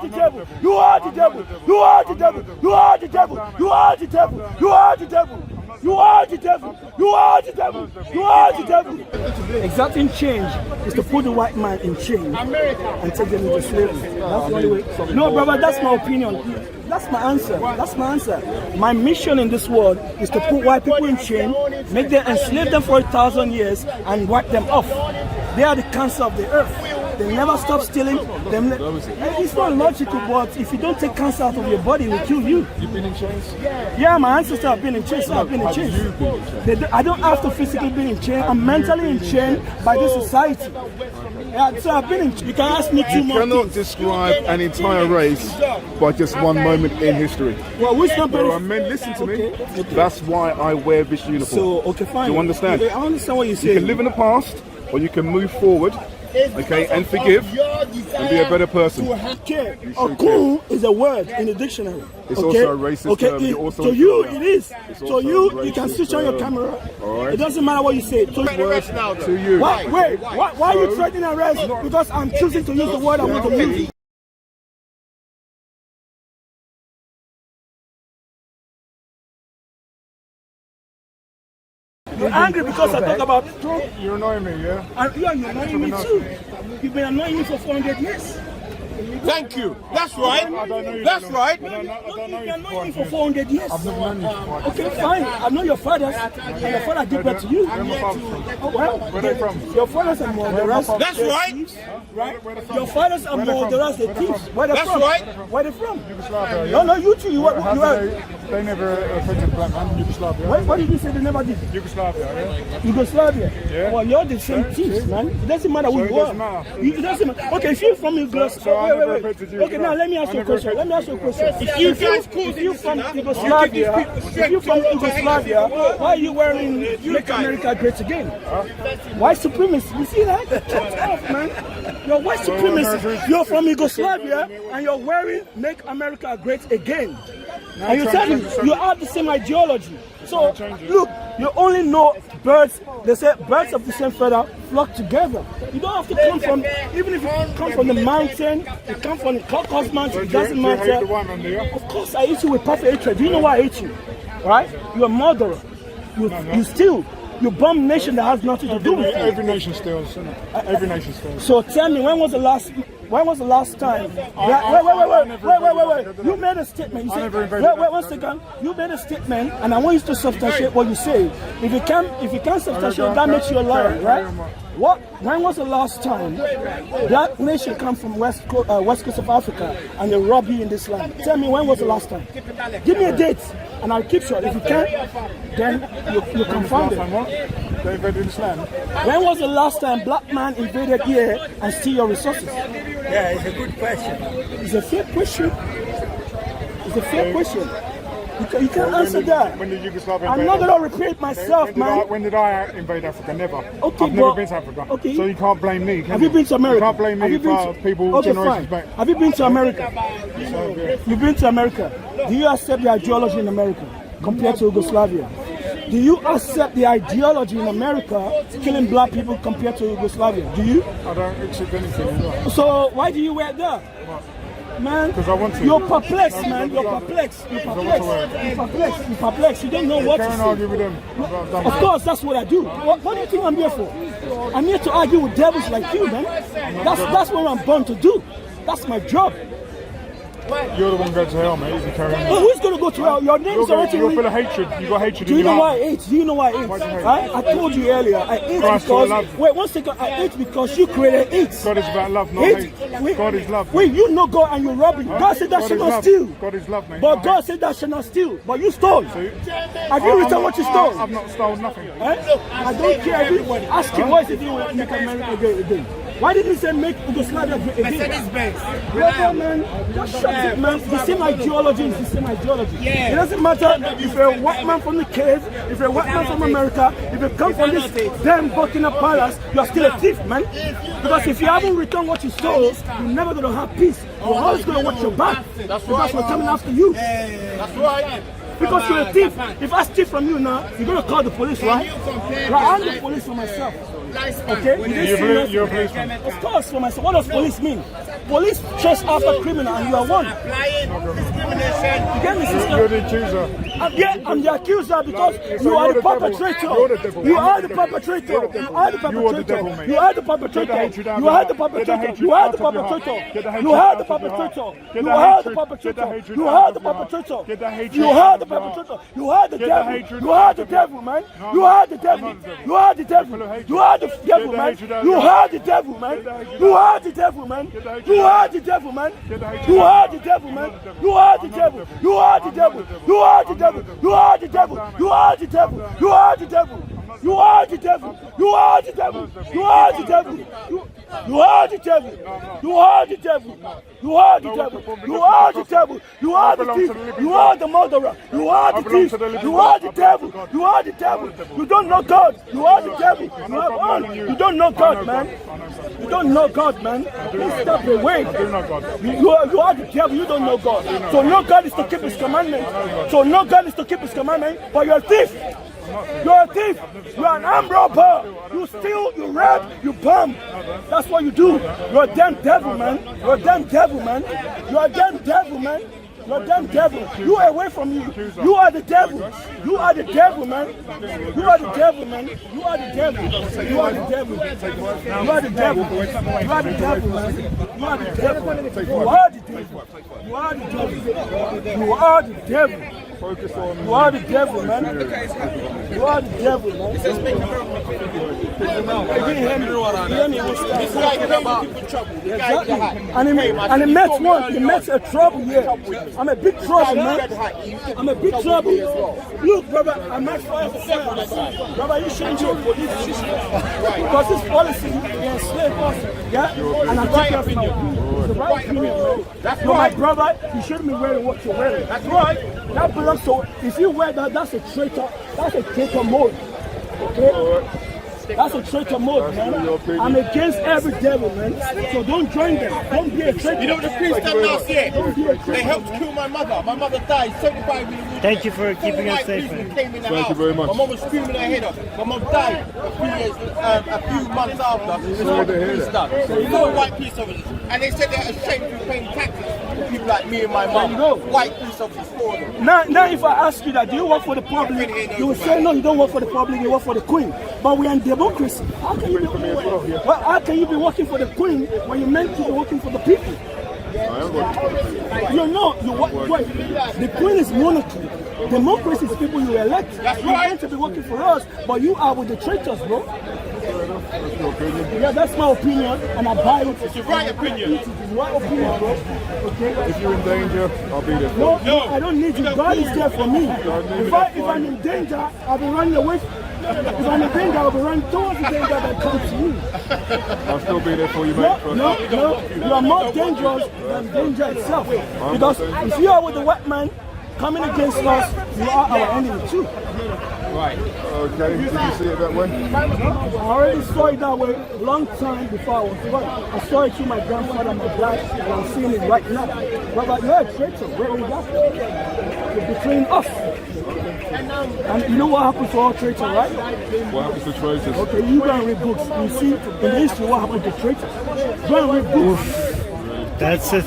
the devil. You are the devil. You are the devil. You are the devil. You are the devil. You are the devil. You are the devil. You are the devil. You are the devil. Exacting change is to put the white man in chains and take them into slavery. That's the only way. No, brother, that's my opinion. That's my answer. That's my answer. My mission in this world is to put white people in chains, make them enslave them for 1,000 years, and wipe them off. They are the cancer of the earth. They never stop stealing. It's not logical, but if you don't take cancer out of your body, it will kill you. You've been in chains? Yeah, my ancestors have been in chains. So I've been in chains. I don't have to physically be in chains. I'm mentally in chains by this society. Yeah, so I've been in chains. You can ask me two more things. You cannot describe an entire race by just one moment in history. Well, which number? Listen to me. Okay. That's why I wear this uniform. So, okay, fine. Do you understand? I understand what you're saying. You can live in the past, or you can move forward. Okay, and forgive and be a better person. Okay, a cool is a word in the dictionary. It's also a racist term. To you, it is. So you can switch on your camera. Right. It doesn't matter what you say. To you. Why are you threatening arrest? Because I'm choosing to use the word I want to use. You're angry because I talk about Trump. You're annoying me, yeah? Yeah, you're annoying me too. You've been annoying me for 400 years. Thank you. That's right. That's right. You've been annoying me for 400 years. I've never known you. Okay, fine. I know your fathers, and your father did that to you. Oh, well, where are they from? Your fathers are murderers. That's right. Right? Your fathers are murderers, they're thieves. Where they That's from? right. Where they from? Yugoslavia, yeah? No, you two. You are. They never offended black man. Yugoslavia. What did you say they never did? Yugoslavia, yeah? Yugoslavia? Yeah. Well, you're the same thieves, man. It doesn't matter who you are. It doesn't matter. Okay, if you're from Yugoslavia, wait. Okay, now let me ask you a question. If you from Yugoslavia, why are you wearing "Make America Great Again"? White supremacy. You see that? Shut up, man. You're white supremacy. You're from Yugoslavia and you're wearing "Make America Great Again." And you tell me you have the same ideology. So look, you only know birds. They say birds of the same feather flock together. You don't have to come from, even if you come from the mountain, you come from the Caucasus Mountain, it doesn't matter. Of course, I hate you with perfect hatred. Do you know why I hate you? Right? You're a murderer. You steal. You bomb nation that has nothing to do with it. Every nation steals, isn't it? Every nation steals. So tell me, when was the last time? Wait. You made a statement. You said, wait, 1 second. You made a statement, and I want you to substantiate what you say. If you can't substantiate, that makes you a liar, right? When was the last time black nation come from west coast of Africa and they rob you in this land? Tell me, when was the last time? Give me a date, and I'll keep short. If you can't, then you're confounded. They invaded this land. When was the last time black man invaded here and steal your resources? Yeah, it's a good question. It's a fair question. It's a fair question. You can't answer that. When did Yugoslavia I'm not going to repeat myself, man. When did I invade Africa? Never. Okay, I've never been to Africa. Okay. So you can't blame me, can Have you been to America? You can't blame me for people generations back. Have you been to America? You've been to America. Do you accept the ideology in America compared to Yugoslavia? Do you accept the ideology in America killing black people compared to Yugoslavia? Do you? I don't accept anything. So why do you wear that? Man, because I want to. You're perplexed, man. You're perplexed. You don't know what to say. Argue with them. Of course, that's what I do. What do you think I'm here for? I'm here to argue with devils like you, man. That's what I'm born to do. That's my job. You're the one going to hell, mate. If you carry on. Well, who's going to go to hell? Your name's already. You're full of hatred. You got hatred. Do you know why I hate? Do you know why I hate? I told you earlier. I hate because. Wait 1 second. I hate because you created hate. God is about love, not hate. God is love. Wait, you know God and you're robbing. God said that should not steal. God is love, mate. But God said that should not steal. But you stole. Have you returned what you stole? I've not stolen nothing. I don't care. Ask him what is it doing with Make America Great Again. Why did he say make Yugoslavia great again? Brother, man, just shut it, man. The same ideology is the same ideology. It doesn't matter if you're a white man from the cave, if you're a white man from America, if you come from this damn Buckingham Palace, you're still a thief, man. Because if you haven't returned what you stole, you're never going to have peace. You're always going to watch your back. Because we're coming after you. That's right. Because you're a thief. If I steal from you now, you're going to call the police, right? I'm the police for myself. Okay? You're a policeman. Of course, for myself. What does police mean? Police chase after criminal and you are one. You get me, sister? You're the accuser. I'm the accuser because you are the perpetrator. You are the perpetrator. You are the perpetrator. You are the perpetrator. You are the perpetrator. You are the perpetrator. You are the perpetrator. You are the perpetrator. You are the perpetrator. You are the perpetrator. You are the devil. You are the devil, man. You are the devil. You are the devil. You are the devil, man. You are the devil, man. You are the devil, man. You are the devil, man. You are the devil, man. You are the devil. You are the devil. You are the devil. You are the devil. You are the devil. You are the devil. You are the devil. You are the devil. You are the devil. You are the devil. You are the devil. You are the devil. You are the devil. You are the thief. You are the murderer. You are the thief. You are the devil. You are the devil. You don't know God. You are the devil. You don't know God, man. You don't know God, man. Please step away. You are the devil. You don't know God. So no God is to keep His commandment. So no God is to keep His commandment. But you're a thief. You're a thief. You're an armed robber. You steal, you rape, you bomb. That's what you do. You're a damn devil, man. You're a damn devil, man. You're a damn devil, man. You're a damn devil. You are away from me. You are the devil. You are the devil, man. You are the devil, man. You are the devil. You are the devil. You are the devil. You are the devil, man. You are the devil. You are the devil. You are the devil. You are the devil. You are the devil, man. You are the devil, man. And he met one. He met a trouble here. I'm a big trouble, man. I'm a big trouble. Look, brother, I'm not fire for fire. Brother, you shouldn't do police. Because this policy, they enslave us. Yeah? And I'm taking up my opinion. It's the right opinion, man. You're my brother. You shouldn't be wearing what you're wearing. That's right. That belongs to, if you wear that, that's a traitor. That's a traitor mode. Okay? That's a traitor mode, man. I'm against every devil, man. So don't join them. Don't be a traitor. You know what the police done last year? They helped kill my mother. My mother died 75 minutes. Thank you for keeping us safe, man. Thank you very much. My mom was screaming her head off. My mom died a few months after. Four white police officers. And they said they're ashamed to paying taxes for people like me and my mom. White police officers for them. Now, if I ask you that, do you work for the public? You will say, no, you don't work for the public, you work for the Queen. But we're in democracy. How can you be working for the Queen when you're meant to be working for the people? You know, the Queen is monarchy. Democracy is people you elect. You're meant to be working for us, but you are with the traitors, bro. Yeah, that's my opinion, and I buy it. It's your right opinion. It's the right opinion, bro. Okay? If you're in danger, I'll be there for you. No, I don't need you. God is there for me. If I'm in danger, I'll be running away. If I'm in danger, I'll be running towards the danger that comes to you. I'll still be there for you, mate. No, you are more dangerous than danger itself. Because if you are with the white man coming against us, you are our enemy too. Right. Okay. Did you see it that way? I already saw it that way a long time before I was born. I saw it through my grandfather, my dad, and I'm seeing it right now. Brother, you're a traitor. Where is that? You're betraying us. And you know what happens to all traitors, right? What happens to traitors? Okay, you go and read books. You see in the history what happened to traitors. Go and read books. That's it.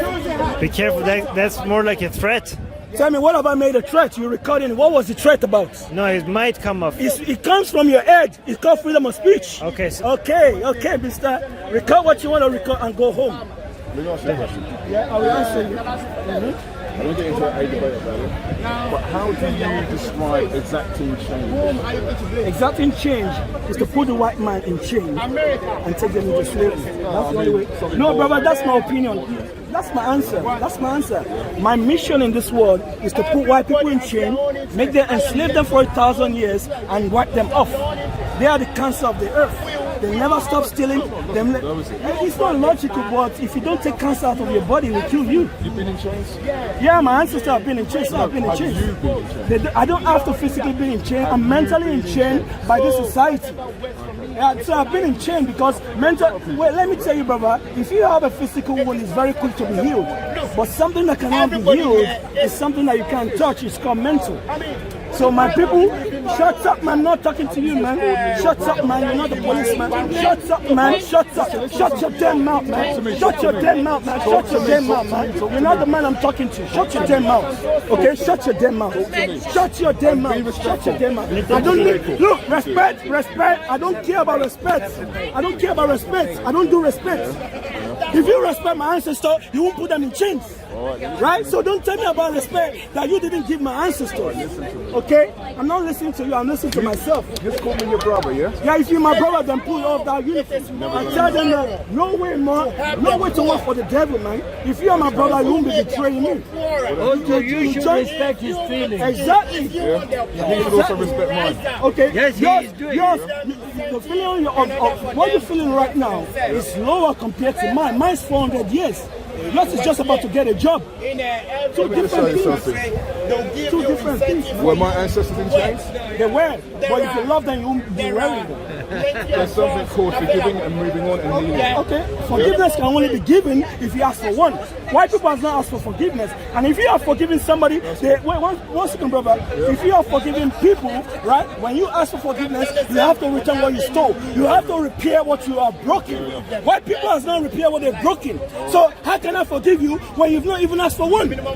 Be careful. That's more like a threat. Tell me, what have I made a threat? You're recording. What was the threat about? No, it might come off. It comes from your head. It's called freedom of speech. Okay. So Okay, mister. Record what you want to record and go home. Let me ask you a question. Yeah, I will answer you. I don't get into a debate about it. But how do you describe exacting change? Exacting change is to put the white man in chains and take them into slavery. That's the only way. No, brother, that's my opinion. That's my answer. That's my answer. My mission in this world is to put white people in chains, make them enslave them for 1,000 years, and wipe them off. They are the cancer of the earth. They never stop stealing. It's not logical, but if you don't take cancer out of your body, it will kill you. You've been in chains? Yeah, my ancestors have been in chains. So I've been in chains. I don't have to physically be in chains. I'm mentally in chains by this society. Yeah, so I've been in chains because well, let me tell you, brother, if you have a physical wound, it's very quick to be healed. But something that cannot be healed is something that you can't touch. It's called mental. So my people, Shut up, man. Not talking to you, man. Shut up, man. You're not the policeman. Shut up, man. Shut up. Shut your damn mouth, man. Shut your damn mouth, man. Shut your damn mouth, man. You're not the man I'm talking to. Shut your damn mouth. Okay? Shut your damn mouth. Shut your damn mouth. Shut your damn mouth. I don't need, look, respect. I don't care about respect. I don't care about respect. I don't do respect. If you respect my ancestors, you won't put them in chains. Right? So don't tell me about respect that you didn't give my ancestors. Okay? I'm not listening to you, I'm listening to myself. Just call me your brother, yeah? Yeah, if you're my brother, then pull off that uniform. I tell them that no way, man. No way to work for the devil, man. If you're my brother, you won't be betraying me. Also, you should respect his feelings. Exactly. You should also respect mine. Okay. Yes, he is doing the feeling of what you're feeling right now is lower compared to mine. Mine's 400 years. Yours is just about to get a job. Two different things. Two different things. Were my ancestors in chains? They were. But if you love them, you won't be wearing them. There's something called forgiving and moving on and healing. Okay. Forgiveness can only be given if you ask for one. White people have not asked for forgiveness. And if you are forgiving somebody, wait, one second, brother. If you are forgiving people, right, when you ask for forgiveness, you have to return what you stole. You have to repair what you have broken. White people has not repaired what they've broken. So how can I forgive you when you've not even asked for one? How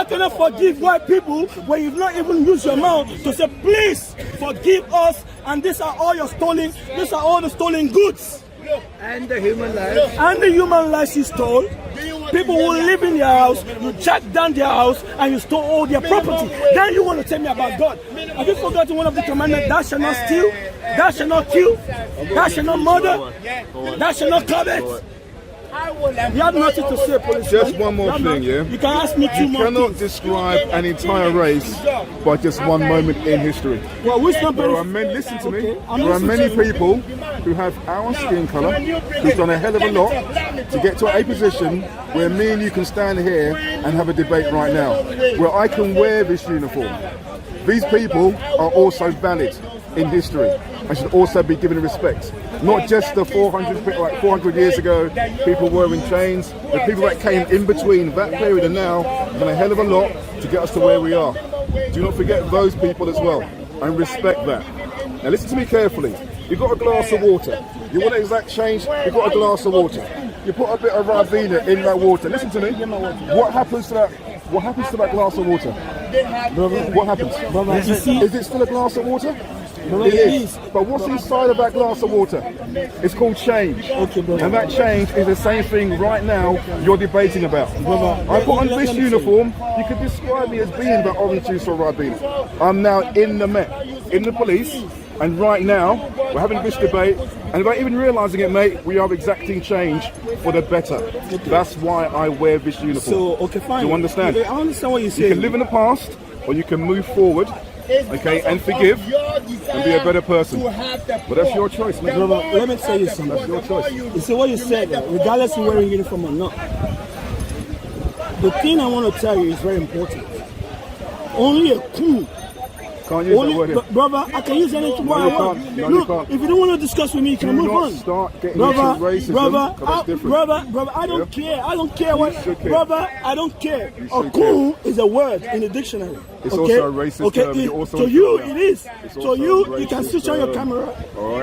can I forgive white people when you've not even used your mouth to say, please forgive us, and these are all the stolen goods. And the human life. And the human lives you stole. People who live in their house, you jacked down their house and you stole all their property. Then you want to tell me about God. Have you forgotten one of the commandments? Thou shalt not steal, thou shalt not kill, thou shalt not murder, thou shalt not covet. You have nothing to say, policeman. Just one more thing, yeah? You can ask me two more things. You cannot describe an entire race by just one moment in history. Well, listen to me. There are many people who have our skin colour, who've done a hell of a lot to get to a position where me and you can stand here and have a debate right now, where I can wear this uniform. These people are also valid in history and should also be given respect. Not just the 400 years ago, people were in chains. The people that came in between that period and now have done a hell of a lot to get us to where we are. Do not forget those people as well and respect that. Now listen to me carefully. You've got a glass of water. You want an exact change? You've got a glass of water. You put a bit of Ribena in that water. Listen to me. What happens to that? What happens to that glass of water? What happens? Is it still a glass of water? It is. But what's inside of that glass of water? It's called change. And that change is the same thing right now you're debating about. I put on this uniform, you could describe me as being the orange juice or Ribena. I'm now in the Met, in the police, and right now we're having this debate, and without even realising it, mate, we are exacting change for the better. That's why I wear this uniform. So, okay, fine. Do you understand? I understand what you're saying. You can live in the past, or you can move forward, okay, and forgive, and be a better person. But that's your choice, man. Brother, let me tell you something. That's your choice. You see what you said, regardless of wearing uniform or not. The thing I want to tell you is very important. Only a cool. Can't use that word here. Brother, I can use any word I want. Look, if you don't want to discuss with me, you can move on. Start getting into racism, brother, I don't care. I don't care what. Brother, I don't care. A cool is a word in the dictionary. It's also a racist term. To you, it is. To you, you can switch on your camera.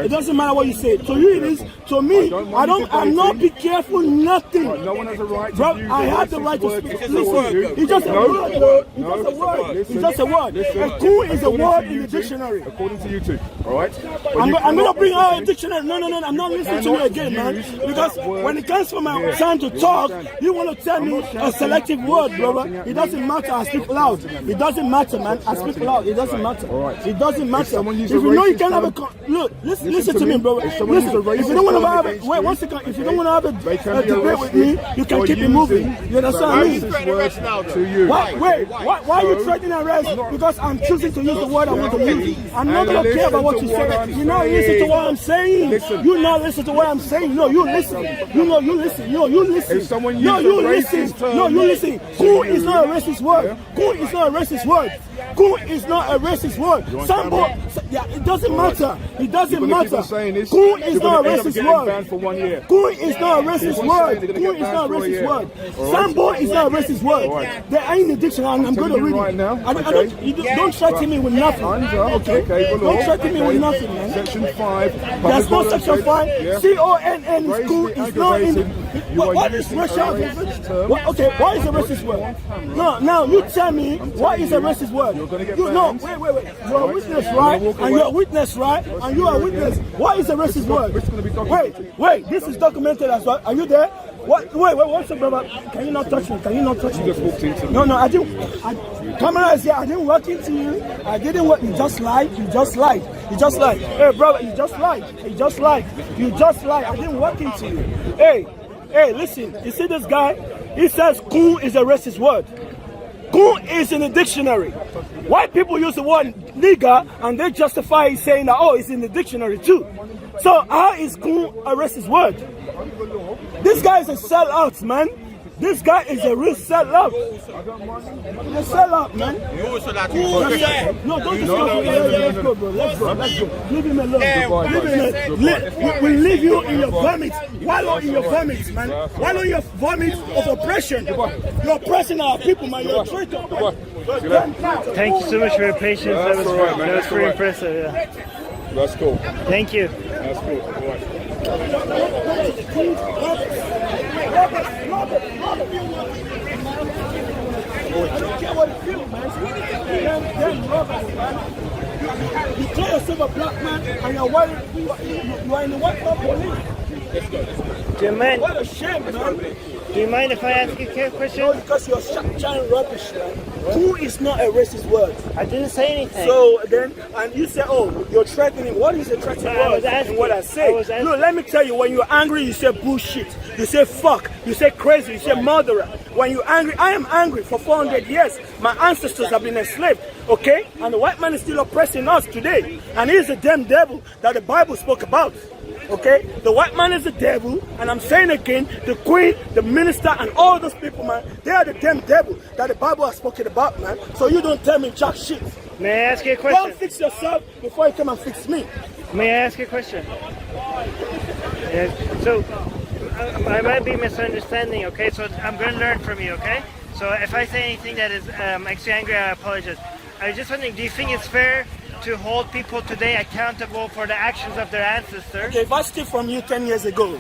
It doesn't matter what you say. To you, it is. To me, I'm not be careful, nothing. No one has a right to use I have the right to speak. Listen, it's just a word. It's just a word. A cool is a word in the dictionary. According to you two, alright? I'm going to bring out a dictionary. No, I'm not listening to you again, man. Because when it comes from my time to talk, you want to tell me a selective word, brother. It doesn't matter, I speak loud. It doesn't matter, man. I speak loud. It doesn't matter. It doesn't matter. If you know you can have a... Look, listen to me, brother. Listen, if you don't want to have a... Wait, 1 second. If you don't want to have a debate with me, you can keep it moving. You understand me? Why are you threatening arrest? Because I'm choosing to use the word I want to use. I'm not going to care about what you say. You not listen to what I'm saying. You not listen to what I'm saying. No, you listen. You listen. No, you listen. If someone uses a racist term... No, you listen. Cool is not a racist word. Cool is not a racist word. word. Coon is not a racist word. Sambo, yeah, it doesn't matter. It doesn't matter. Coon is not a racist word. For 1 year. Coon is not a racist word. Coon is not a racist word. Sambo is not a racist word. They are in the dictionary, and I'm going to read it right now. Don't threaten me with nothing. Okay? Don't threaten me with nothing, man. Section 5. There's no section 5. CONN is cool. It's not in. What is racial? Okay, why is a racist word? No, now you tell me why is a racist word. Wait. You're a witness, right? And you're a witness, right? And you are a witness. Why is a racist word? Wait. This is documented as well. Are you there? Wait, what's up, brother? Can you not touch me? Can you not touch me? Just walked into me. No, I didn't. Camera is here. I didn't walk into you. I didn't walk. You just lied. Hey, brother, you just lied. I didn't walk into you. Hey, listen. You see this guy? He says coon is a racist word. Coon is in the dictionary. White people use the word nigger and they justify saying that, oh, it's in the dictionary too. So how is coon a racist word? This guy is a sellout, man. This guy is a real sellout. He's a sellout, man. No, don't discuss me. Let's go, bro. Let's go. Leave him alone. We leave you in your vomit. Wallow in your vomit, man. Wallow in your vomit of oppression. You're oppressing our people, man. You're a traitor. Thank you so much for your patience. That was very impressive. Yeah. That's cool. Thank you. That's cool. Right. You call yourself a black man and you're white, you are in the white police. Do you mind? What a shame, man. Do you mind if I ask you a question? No, because you're chatting rubbish, man. Who is not a racist word? I didn't say anything. So then, and you say, oh, you're threatening. What is a threatening word? What I say. Look, let me tell you, when you're angry, you say bullshit. You say fuck. You say crazy. You say murderer. When you're angry, I am angry for 400 years. My ancestors have been enslaved, okay? And the white man is still oppressing us today. And he's the damn devil that the Bible spoke about. Okay, the white man is the devil, and I'm saying again, the queen, the minister, and all those people, man, they are the damn devil that the Bible has spoken about, man. So you don't tell me jack shit. May I ask you a question? Don't fix yourself before you come and fix me. May I ask you a question? Yeah, so, I might be misunderstanding, okay? So I'm going to learn from you, okay? So if I say anything that is makes you angry, I apologize. I was just wondering, do you think it's fair to hold people today accountable for the actions of their ancestors? Okay, if I steal from you 10 years ago,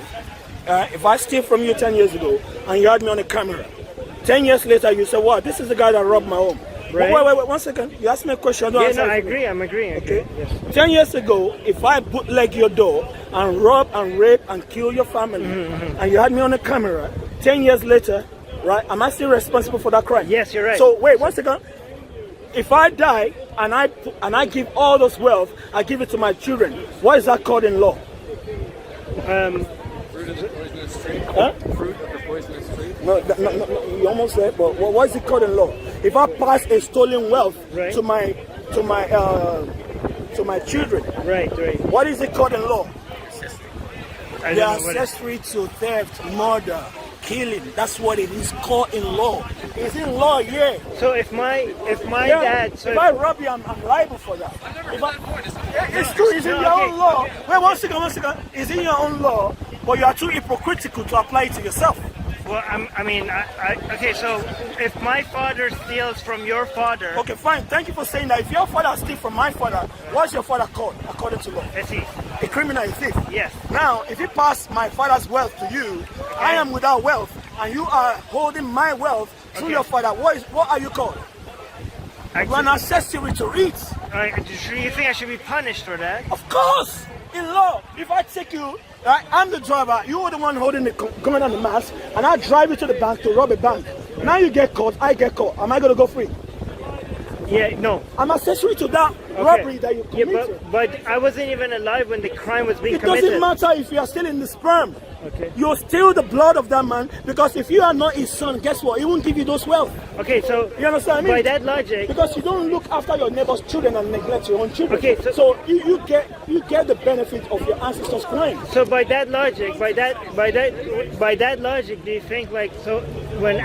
and you had me on a camera, 10 years later you say, what, this is the guy that robbed my home. Right. Wait, 1 second. You asked me a question. I agree. I'm agreeing. Okay. Yes. 10 years ago, if I bootleg your door and rob and rape and kill your family, and you had me on a camera, 10 years later, right, am I still responsible for that crime? Yes, you're right. So wait, 1 second. If I die and I give all this wealth, I give it to my children, what is that called in law? Fruit of the poisonous tree. Huh? Fruit of the poisonous tree. No, you almost said, but what is it called in law? If I pass a stolen wealth to my children, right. what is it called in law? I They don't are know what accessory to theft, murder, killing. That's what it is called in law. It's in law, yeah. So if my dad, so if I rob you, I'm liable for that. It's true. It's in your own law. Wait, 1 second. It's in your own law, but you are too hypocritical to apply it to yourself. Well, okay, so if my father steals from your father... Okay, fine. Thank you for saying that. If your father steals from my father, what's your father called, according to law? A thief. A criminal, a thief. Yes. Now, if he passed my father's wealth to you, I am without wealth, and you are holding my wealth through your father. What are you called? You're an accessory to it. Do you think I should be punished for that? Of course! In law, if I take you, right, I'm the driver, you are the one holding the gun and the mask, and I drive you to the bank to rob a bank. Now you get caught, I get caught. Am I going to go free? Yeah, no. I'm accessory to that robbery that you Yeah, committed. but I wasn't even alive when the crime was being It committed. doesn't matter if you are still in the sperm. Okay. You steal the blood of that man, because if you are not his son, guess what? He won't give you those wealth. Okay, so You understand what I by mean? that logic, Because you don't look after your neighbor's children and neglect your own children. Okay, so you get the benefit of your ancestors' crime. so by that logic, by that logic, do you think like so when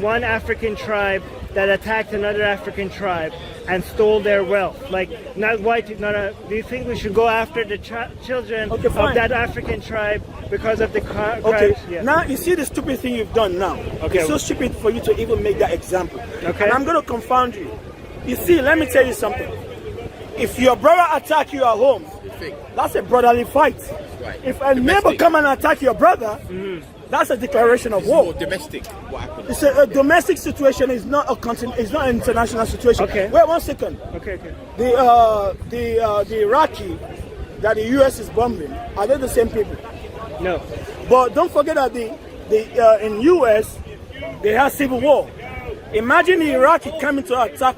one African tribe that attacked another African tribe and stole their wealth, like not white, do you think we should go after the children Okay, of fine. that African tribe because of the crimes? Okay, Yeah. now you see the stupid thing you've done now. Okay. It's so stupid for you to even make that example. Okay. And I'm going to confound you. You see, let me tell you something. If your brother attack you at home, that's a brotherly fight. Right. If a neighbor come and attack your brother, that's a declaration of war. More domestic. What happened? It's a domestic situation. It's not it's not an international situation. Okay. Wait 1 second. Okay. The Iraqi that the US is bombing, are they the same people? No. But don't forget that in US they have civil war. Imagine the Iraqi coming to attack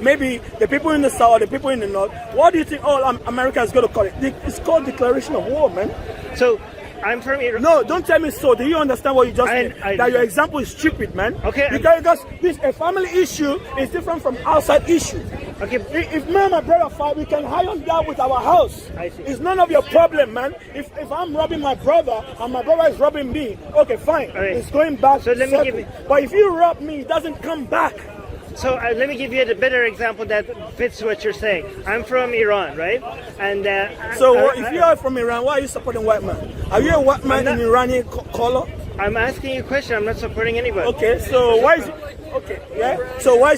maybe the people in the south or the people in the north. What do you think America is going to call it? It's called declaration of war, man. So I'm from Iran. No, don't tell me so. Do you understand what you just said? I That your example is stupid, man. Okay. Because this a family issue is different from outside issue. Okay. If me and my brother fight, we can hide on that with our house. I see. It's none of your problem, man. If I'm robbing my brother and my brother is robbing me, okay, fine. All right. It's going back. So let me settle. give you- But if you rob me, it doesn't come back. So let me give you a better example that fits what you're saying. I'm from Iran, right? And If you are from Iran, why are you supporting white man? Are you a white man in Iranian color? I'm asking you a question. I'm not supporting anybody. Okay, so why is So why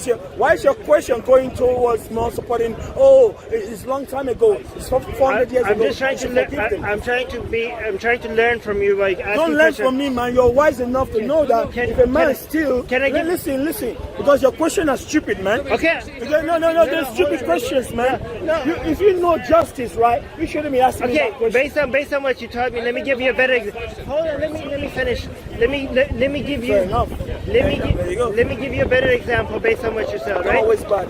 is your question going towards more supporting? Oh, it's long time ago. It's 400 years I'm ago. just trying to You should learn. forgive them. I'm trying to learn from you. Like asking Don't learn questions. from me, man. You're wise enough to know that if a man steals, listen, because your question is stupid, man. Okay. Because, no, they're stupid questions, man. If you know justice, right, you shouldn't be asking me Okay, that question. based on what you taught me, let me give you a better example. Hold on, let me finish. Let me give you. Fair enough. There you go. Let me give you a better example based on what you said, right? Always bad.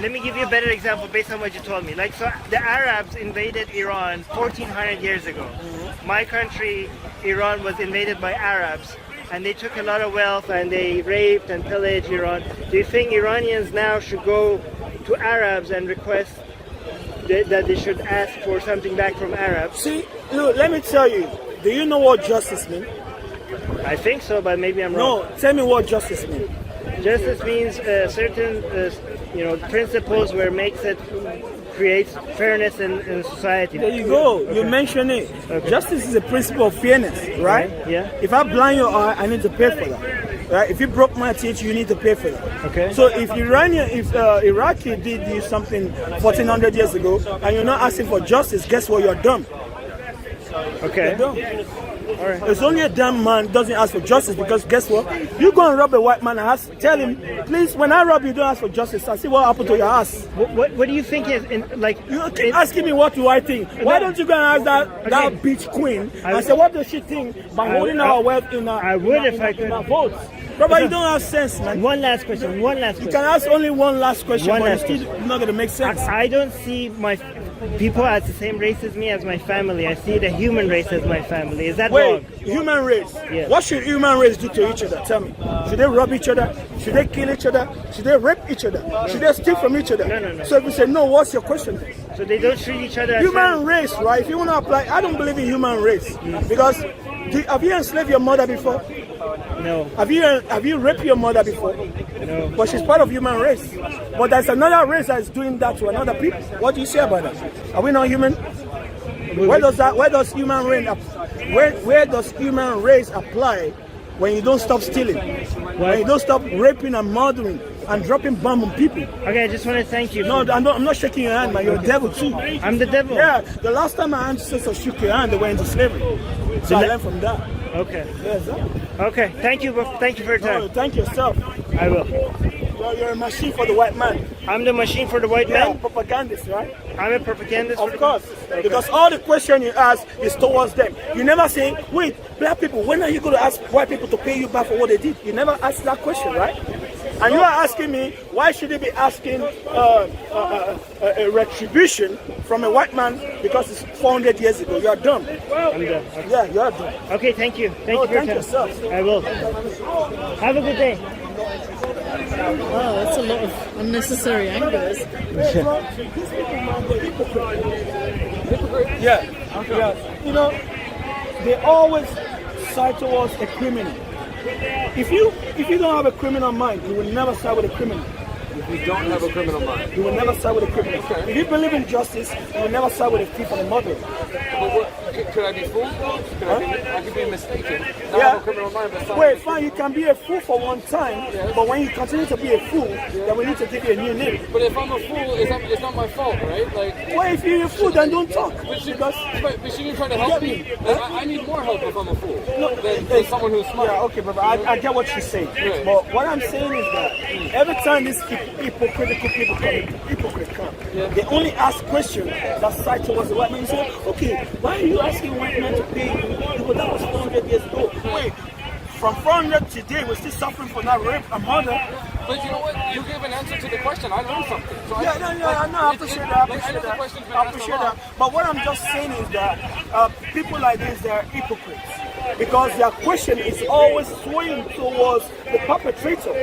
Let me give you a better example based on what you told me. Like, so the Arabs invaded Iran 1400 years ago. My country, Iran, was invaded by Arabs, and they took a lot of wealth and they raped and pillaged Iran. Do you think Iranians now should go to Arabs and request that they should ask for something back from Arabs? See, look, let me tell you. Do you know what justice means? I think so, but maybe I'm wrong. No, tell me what justice means. Justice means certain, principles where creates fairness in society. There you go. You mentioned it. Okay. Justice is a principle of fairness, right? Yeah. If I blind your eye, I need to pay for that. Right? If you broke my teeth, you need to pay for that. Okay. So if Iraqi did you something 1400 years ago, and you're not asking for justice, guess what? You're dumb. Okay. You're dumb. All right. It's only a damn man doesn't ask for justice, because guess what? You go and rob a white man and tell him, please, when I rob you, don't ask for justice. I see what happened to your ass. What do you think is You keep asking me what do I think. Why don't you go and ask that bitch queen and say what does she think by holding our wealth in our I would if I could. in our votes? Brother, you don't have sense, man. One last question. You can ask only one last question, One but last it's still not going to make sense. I don't see my people as the same race as me as my family. I see the human race as my family. Is that Wait, wrong? human race. Yeah. What should human race do to each other? Tell me. Should they rob each other? Should they kill each other? Should they rape each other? Should they steal from each other? No. So if you say no, what's your question? So they don't treat each other as Human race, right? If you want to apply, I don't believe in human race, because have you enslaved your mother before? No. Have you raped your mother before? No. But she's part of human race. But there's another race that is doing that to another people. What do you say about that? Are we not human? Where does human race apply when you don't stop stealing? When you don't stop raping and murdering and dropping bomb on people? Okay, I just want to thank you. No, I'm not shaking your hand, man. You're a devil too. I'm the devil. Yeah, the last time my ancestors shook your hand, they went into slavery. So I learned from that. Okay. Yes, sir. Okay. Thank you for your time. No, thank yourself. I will. You're a machine for the white man. I'm the machine for the white Yeah, man. propagandist, right? I'm a propagandist. Of course. Because all the question you ask is towards them. You never say, wait, black people, when are you going to ask white people to pay you back for what they did? You never ask that question, right? And you are asking me, why should they be asking a retribution from a white man because it's 400 years ago? You are dumb. I'm done. Okay. Yeah, you are dumb. Okay, thank you. Thank you for your Thank time. yourself. I will. Have a good day. Wow, that's a lot of unnecessary angers. Yeah. You know, they always side towards a criminal. If you don't have a criminal mind, you will never side with a criminal. If you don't have a criminal mind. You will never side with a criminal. If you believe in justice, you will never side with a thief and a murderer. But what, could I be fooled? I could be mistaken. Not Yeah. have a criminal mind, but side Wait, with- fine, you can be a fool for one time, but when you continue to be a fool, then we need to give you a new name. But if I'm a fool, it's not my fault, right? Like, Well, if you're a fool, then don't talk. but she, Because but she didn't try to help me. I need more help if I'm a fool than hey, someone who's smart. yeah, okay, but I get what you're saying. Right. But what I'm saying is that every time these hypocritical people come, they only ask questions that side towards the white man. You say, okay, why are you asking white men to pay people that was 400 years ago? Wait, from 400 today, we're still suffering for that rape and murder. But you know what? You gave an answer to the question. I learned something. So Yeah, I appreciate that. I appreciate that. But what I'm just saying is that people like this, they're hypocrites. Because their question is always swaying towards the perpetrator.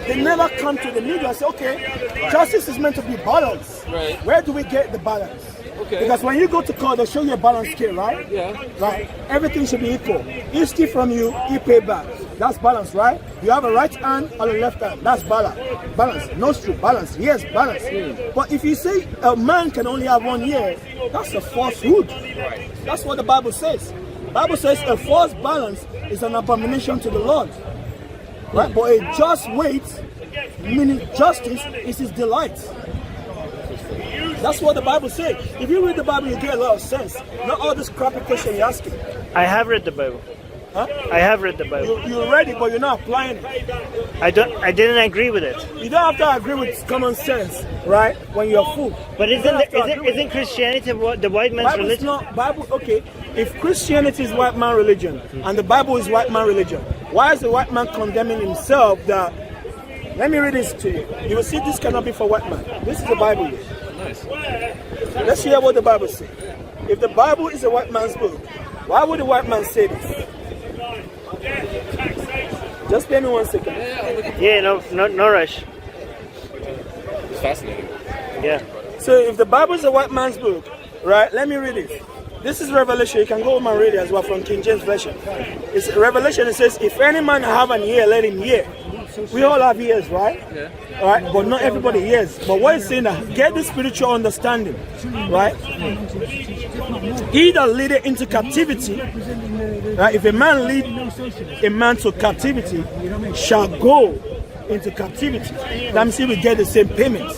They never come to the middle and say, okay, justice is meant to be balanced. Right. Where do we get the balance? Okay. Because when you go to court, they show you a balance scale, right? Yeah. Right. Everything should be equal. He steal from you, he pay back. That's balance, right? You have a right hand or a left hand. That's balance. Balance. Nostril, balance. Yes, balance. But if you say a man can only have 1 year, that's a falsehood. Right. That's what the Bible says. The Bible says a false balance is an abomination to the Lord. Right? But a just weight, meaning justice, is his delight. That's what the Bible says. If you read the Bible, you get a lot of sense. Not all this crappy question you're asking. I have read the Bible. Huh? I have read the Bible. You read it, but you're not applying it. I didn't agree with it. You don't have to agree with common sense, right? When you're a fool. But You don't have to agree with isn't Christianity the white man's Bible's religion? not Bible. Okay, if Christianity is white man religion and the Bible is white man religion, why is the white man condemning himself? That let me read this to you. You will see this cannot be for white man. This is the Bible here. Nice. Let's hear what the Bible says. If the Bible is a white man's book, why would the white man say this? Just pay me 1 second. Yeah, no rush. It's fascinating. Yeah. So if the Bible is a white man's book, right? Let me read it. This is Revelation. You can go home and read it as well from King James Version. It's Revelation. It says, "If any man have an ear, let him hear." We all have ears, right? Yeah. All right, but not everybody hears. But what it's saying that get the spiritual understanding, right? He that leadeth into captivity, right? If a man lead a man to captivity, shall go into captivity. That means he will get the same payment.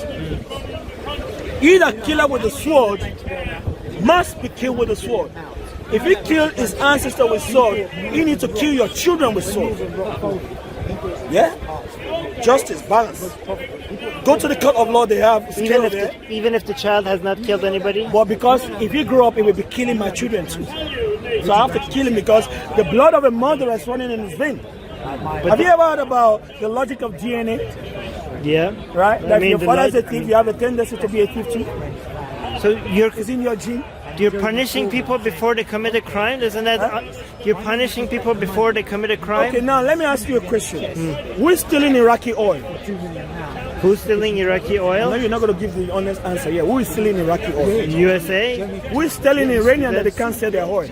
He that killeth with the sword must be killed with the sword. If he killed his ancestor with sword, he need to kill your children with sword. Yeah? Justice, balance. Go to the court of law, they have scale there. Even if the child has not killed anybody? But because if he grew up, he will be killing my children too. So I have to kill him because the blood of a murderer is running in his vein. Have you ever heard about the logic of DNA? Yeah. Right? That if your the father is a light- thief, you have a tendency to be a thief too. So It's in your gene. you're punishing people before they commit a crime? Isn't that you're punishing people before they commit a crime? Okay, now let me ask you a question. Who is stealing Iraqi oil? Who's stealing Iraqi No, oil? you're not going to give the honest answer. Yeah, who is stealing Iraqi oil? USA? Who is telling Iranian that they can't sell their oil?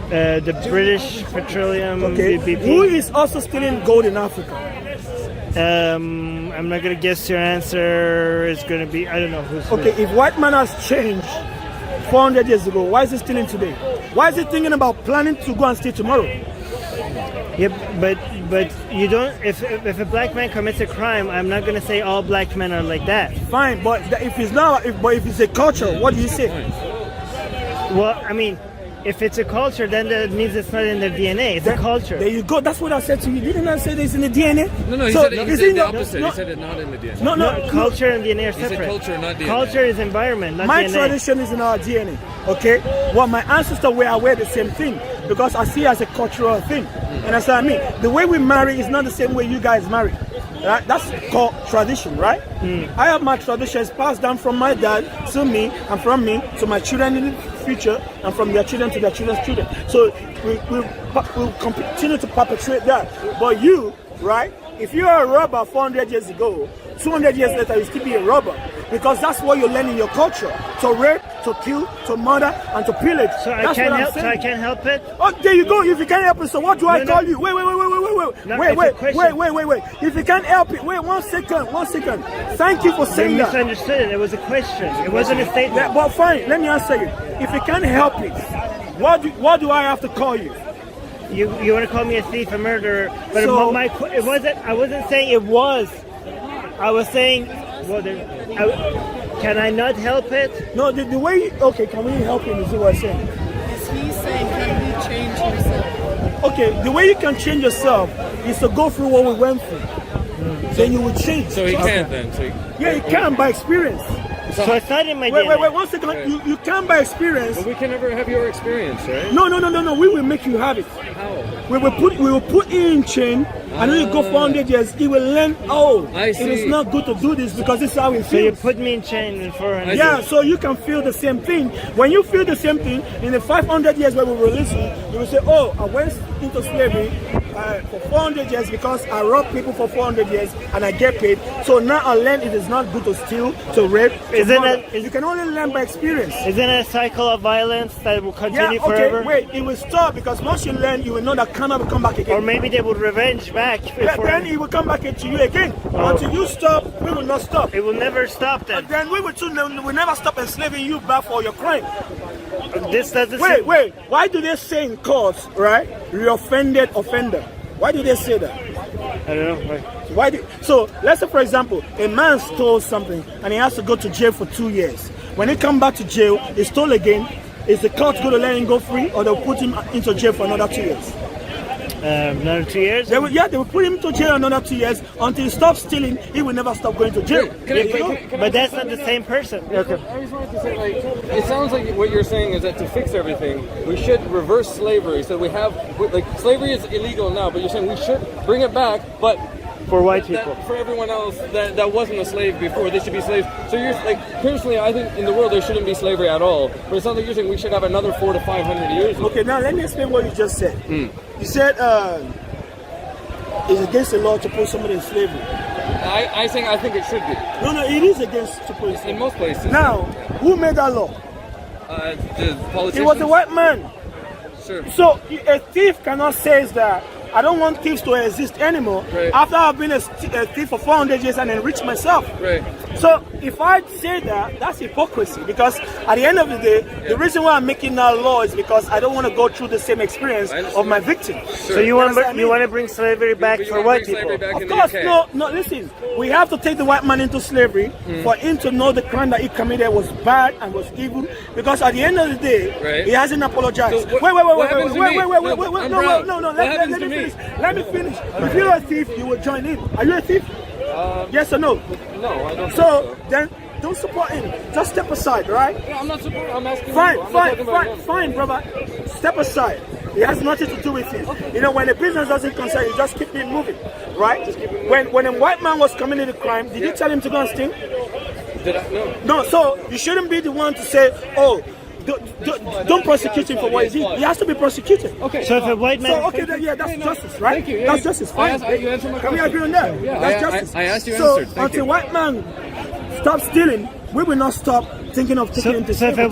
The British Petroleum Okay. BP. Who is also stealing gold in Africa? I'm not gonna guess your answer. It's gonna be I don't know who's. Okay, if white man has changed 400 years ago, why is he stealing today? Why is he thinking about planning to go and steal tomorrow? Yep, but you don't. If a black man commits a crime, I'm not gonna say all black men are like that. Fine, but if it's not, if it's a culture, what do you say? Well, I mean, if it's a culture, then that means it's not in their DNA. It's a culture. There you go. That's what I said to you. Didn't I say this in the DNA? No, he So, said, is the it opposite. No, He said it not in the DNA. no. Culture and DNA are He said separate. culture, not DNA. Culture is environment, not My DNA. tradition is in our DNA. Okay. Well, my ancestors were aware the same thing because I see it as a cultural thing. And that's what I mean. The way we marry is not the same way you guys marry. Right? That's called tradition, right? I have my traditions passed down from my dad to me, and from me to my children in the future, and from their children to their children's children. So we'll continue to perpetuate that. But you, right? If you are a robber 400 years ago, 200 years later, you still be a robber. Because that's what you learn in your culture. To rape, to kill, to murder, and to pillage. So I can't help it? Oh, there you go. If you can't help it, so what do I call you? Wait. If you can't help it, wait 1 second. Thank you for saying You that. misunderstood it. It was a question. It wasn't a statement. Yeah, but fine, let me answer you. If you can't help it, what do I have to call you? You want to call me a thief, a murderer? But So- it wasn't. I wasn't saying it was. I was saying, can I not help it? No, the way. Okay, can we help him? Is what I'm saying. Is he saying, can you change yourself? Okay, the way you can change yourself is to go through what we went through. Then you will change. So he can't then. So Yeah, you can by experience. So it's not in my Wait, DNA. 1 second. You can by experience. But we can never have your experience, right? No. We will make you have it. How? We will put you in chain, and when you go 400 years, he will learn. Oh, I it is see. not good to do this because this is how it So you feels. put me in chain in 400. Yeah, so you can feel the same thing. When you feel the same thing, in the 500 years when we release you will say, oh, I went into slavery for 400 years because I robbed people for 400 years and I get paid. So now I learn it is not good to steal, to rape, to Isn't murder. it- You can only learn by experience. Isn't it a cycle of violence that will continue Yeah, okay, forever? wait, it will stop because once you learn, you will know that karma will come back again. Or maybe they will revenge back. Then it will come back into you again. Until you stop, we will not stop. It will never stop then. And then we will never stop enslaving you back for your crime. This doesn't. Wait. Why do they say in courts, right? Reoffended offender. Why do they say that? I don't know. So let's say, for example, a man stole something and he has to go to jail for 2 years. When he come back to jail, he stole again. Is the court going to let him go free, or they'll put him into jail for another 2 years? Another 2 years? They will put him to jail another 2 years until he stops stealing. He will never stop going to jail. But that's not the same person. Okay. I just wanted to say, like, it sounds like what you're saying is that to fix everything, we should reverse slavery. So we have, like, slavery is illegal now, but you're saying we should bring it back, but For white people. for everyone else that wasn't a slave before, they should be slaves. So you're like, personally, I think in the world there shouldn't be slavery at all. But it sounds like you're saying we should have another 400 to 500 years. Okay, now let me explain what you just said. You said it's against the law to put somebody in slavery. I think it should be No, it is against to put in slavery. in most places. Now, who made that law? The politicians. It was a white man. Sure. So a thief cannot say that I don't want thieves to exist anymore Right. after I've been a thief for 400 years and enriched myself. Right. So if I say that, that's hypocrisy, because at the end of the day, the reason why I'm making that law is because I don't want to go through the same experience of my victim. So you want understand me? to bring slavery back But you for wanna white bring slavery people? back in Of the course, UK. no, listen. We have to take the white man into slavery for him to know the crime that he committed was bad and was evil. Because at the end of the day, Right. he hasn't apologized. So what happens to me? Wait. I'm brown. No. What Let happens me to me? finish. Let me finish. If you're a thief, you will join in. Are you a thief? Yes or no? No, I don't. So then, don't support him. Just step aside, right? Yeah, I'm not supporting. I'm asking you. I'm not talking about him. Fine, brother. Step aside. It has nothing to do with it. You know, when a business doesn't concern you, just keep it moving, right? When a white man was committing a crime, did you tell him to go and steal? Did I? No. No, so you shouldn't be the one to say, oh, don't prosecute him for what he did. He has to be prosecuted. Okay. So if a white man... So, okay, then, yeah, that's justice, right? Thank you. Yeah, That's justice. Fine. You answered my Can we question. agree on that? Yeah, That's justice. I asked you, so answered. Thank until you. white man stops stealing, we will not stop thinking of taking him to So if slavery.